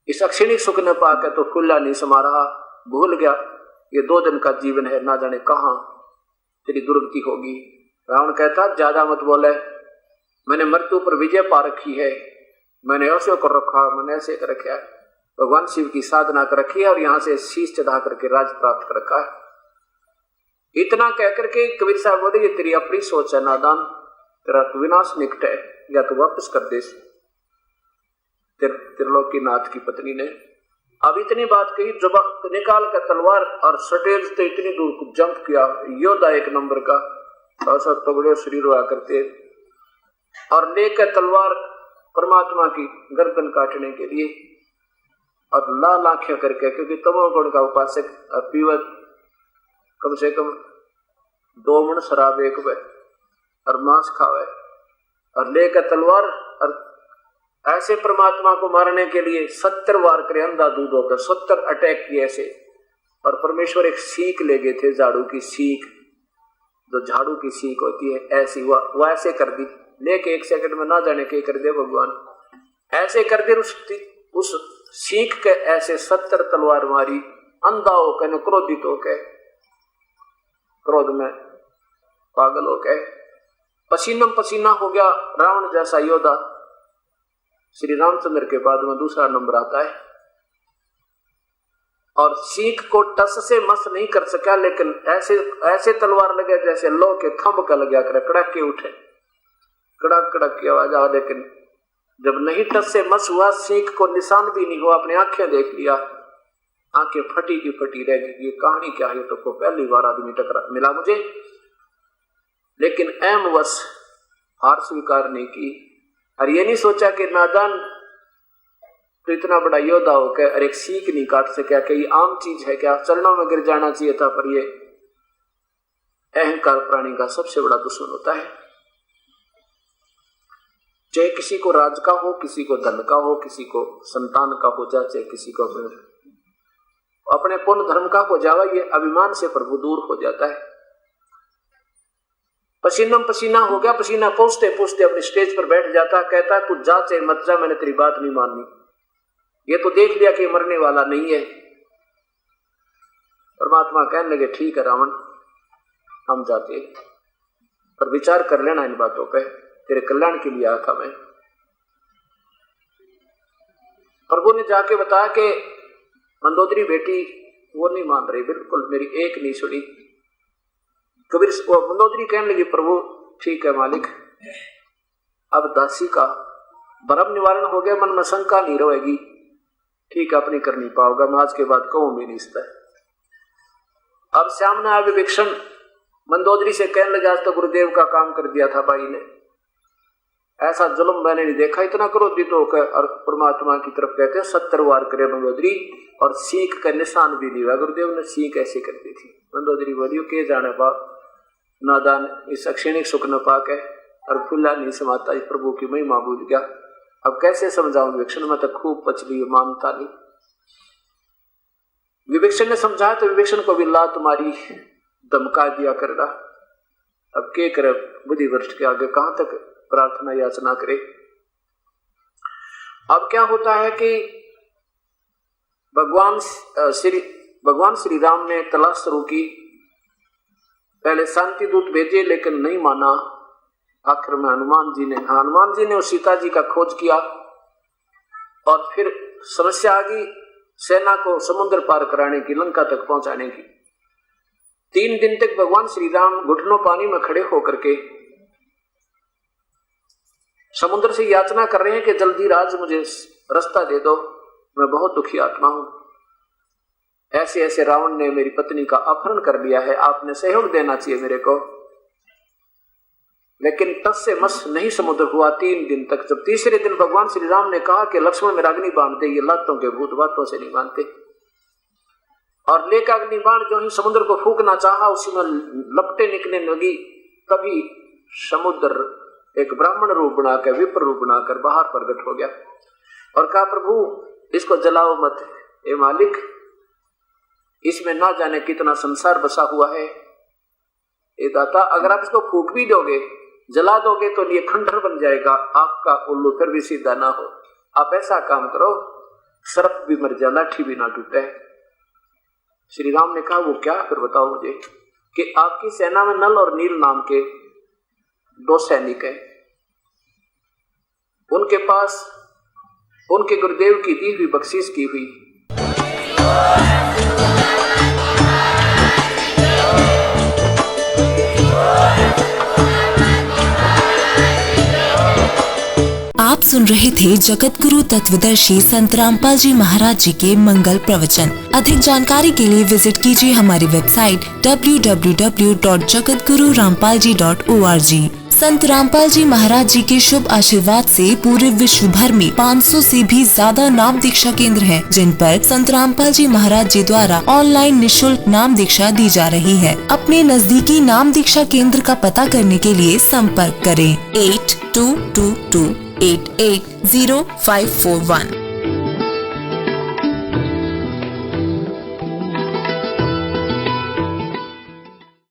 Speaker 2: इस अक्षणिक सुख न पाकर तो खुला नहीं समा रहा, भूल गया ये 2 दिन का जीवन है, ना जाने कहाँ तेरी दुर्गति होगी। रावण कहता ज्यादा मत बोले, मैंने मृत्यु पर विजय पा रखी है, मैंने ऐसे कर रखा, मैंने ऐसे कर रखा है, भगवान शिव की साधना कर रखी है, और यहाँ से शीश चढ़ा करके राज प्राप्त कर रखा है। इतना कहकर के कबीर साहब बोले ये तेरी अपनी सोच है नादान, तेरा तो विनाश निकट है, या तो वापस कर दे। त्रिलोकीनाथ की पत्नी ने अब इतनी बात कही, जब निकाल कर तलवार और सटेज से इतनी दूर जंप किया, योद्धा एक नंबर का, ऐसा तगड़े शरीर हुआ करते, और लेकर तलवार परमात्मा की गर्दन काटने के लिए, और लाल आंखें करके, क्योंकि तमोगुण का उपासक पीवत कम से कम 2 मन शराब एक वे और मांस खावे, और लेकर तलवार और ऐसे परमात्मा को मारने के लिए 70 वार करे अंधाधुंध होकर 70 अटैक किए ऐसे। और परमेश्वर एक सीख ले गए थे, झाड़ू की सीख, जो झाड़ू की सीख होती है ऐसी, वह ऐसे कर दी, लेके 1 सेकंड में ना जाने के कर दे भगवान, ऐसे कर दे उस सीख के ऐसे 70 तलवार मारी, अंधा होकर क्रोधित होकर, क्रोध में पागल होकर पसीनम पसीना हो गया। रावण जैसा योद्धा श्री रामचंद्र के बाद में दूसरा नंबर आता है और सीख को टस से मस नहीं कर सका, लेकिन ऐसे तलवार लगे जैसे लो के थंब का लगा कर कड़क के उठे, कड़क कड़क की आवाज आ, लेकिन जब नहीं टस से मस हुआ, सीख को निशान भी नहीं हुआ, अपनी आंखें देख लिया, आंखें फटी की फटी रह गई। ये कहानी क्या है? तो पहली बार आदमी टकरा मिला मुझे, लेकिन एमवश हार स्वीकार नहीं की और ये नहीं सोचा कि नादान तो इतना बड़ा योद्धा होकर और एक सीख नहीं काट सका, कि ये आम चीज है क्या? चरणों में गिर जाना चाहिए था। पर ये अहंकार प्राणी का सबसे बड़ा दुश्मन होता है। चाहे किसी को राज का हो, किसी को धन का हो, किसी को संतान का हो जाए, चाहे किसी को अपने पुण्य धर्म का हो जावा, ये अभिमान से प्रभु दूर हो जाता है। पसीनम पसीना हो गया, पसीना पहुंचते पहुंचते अपने स्टेज पर बैठ जाता, कहता तू जा चाहे मत जा, मैंने तेरी बात नहीं माननी। ये तो देख लिया कि मरने वाला नहीं है। परमात्मा कहने लगे ठीक है रावण, हम जाते, पर विचार कर लेना इन बातों पे, तेरे कल्याण के लिए आया था मैं। प्रभु ने जाके बताया कि मंदोदरी बेटी वो नहीं मान रही, बिल्कुल मेरी एक नहीं सुनी। कबीर मंदोदरी कहने लगी प्रभु ठीक है मालिक, अब दासी का भ्रम निवारण हो गया, मन में शंका नहीं रहेगी, ठीक है अपनी करनी पाओगा, मैं आज के बाद कहूं भी नहीं सकता। अब सामने आया विभीषण, मंदोदरी से कहने लगा आज तो गुरुदेव का काम कर दिया था भाई ने, ऐसा जुल्म मैंने नहीं देखा, इतना क्रोधित होकर। और परमात्मा की तरफ कहते हैं 70 वार करे मंदोदरी और सीख का निशान भी नहीं हुआ। गुरुदेव ने सीख ऐसे कर दी थी। मंदोदरी बोलियो के जाने पा नादान इस अक्षणिक सुख न पाके और फुल्ला नहीं समाता, इस प्रभु की महिमा भूल गया। अब कैसे समझाऊं विभीषण, में तो खूब पचली मानता नहीं। विभीषण ने समझाया तो विभीषण को भी लात तुम्हारी धमका दिया कर रहा। अब के करे बुद्धि वरिष्ठ के आगे कहां तक प्रार्थना याचना करे। अब क्या होता है कि भगवान श्री राम ने तलाश शुरू की, पहले शांति दूत भेजे लेकिन नहीं माना। आखिर में हनुमान जी ने उस सीता जी का खोज किया और फिर समस्या आ गई सेना को समुद्र पार कराने की, लंका तक पहुंचाने की। 3 दिन तक भगवान श्री राम घुटनों पानी में खड़े होकर के समुद्र से याचना कर रहे हैं कि जल्दी राज मुझे रास्ता दे दो, मैं बहुत दुखी आत्मा हूं, ऐसे ऐसे रावण ने मेरी पत्नी का अपहरण कर लिया है, आपने सहयोग देना चाहिए मेरे को। लेकिन तस से मस नहीं समुद्र हुआ 3 दिन तक। जब तीसरे दिन भगवान श्री राम ने कहा कि लक्ष्मण मेरा अग्नि बाण दे, ये लातों के भूत बातों से नहीं मानते, और लेकर अग्नि बाण जो ही समुद्र को फूकना चाहा, उसी में लपटे निकलने लगी। तभी समुद्र एक ब्राह्मण रूप बनाकर, विप्र रूप बनाकर बाहर प्रकट हो गया और कहा प्रभु इसको जलाओ मत, ए मालिक इसमें ना जाने कितना संसार बसा हुआ है, ए दाता अगर आप इसको फूक भी दोगे, जला दोगे तो ये खंडहर बन जाएगा, आपका उल्लू फिर भी सीधा ना हो। आप ऐसा काम करो सर्प भी मर जाए, लाठी भी ना टूटे। श्री राम ने कहा वो क्या, फिर बताओ मुझे। कि आपकी सेना में नल और नील नाम के 2 सैनिक हैं, उनके पास उनके गुरुदेव की दी हुई बख्शीश की हुई
Speaker 3: आप सुन रहे थे जगत गुरु तत्वदर्शी संत रामपाल जी महाराज जी के मंगल प्रवचन। अधिक जानकारी के लिए विजिट कीजिए हमारी वेबसाइट www.jagatgururampalji.org। संत रामपाल जी महाराज जी के शुभ आशीर्वाद से पूरे विश्व भर में 500 से भी ज्यादा नाम दीक्षा केंद्र हैं, जिन पर संत रामपाल जी महाराज जी द्वारा ऑनलाइन निशुल्क नाम दीक्षा दी जा रही है। अपने नजदीकी नाम दीक्षा केंद्र का पता करने के लिए संपर्क करें 8222880541।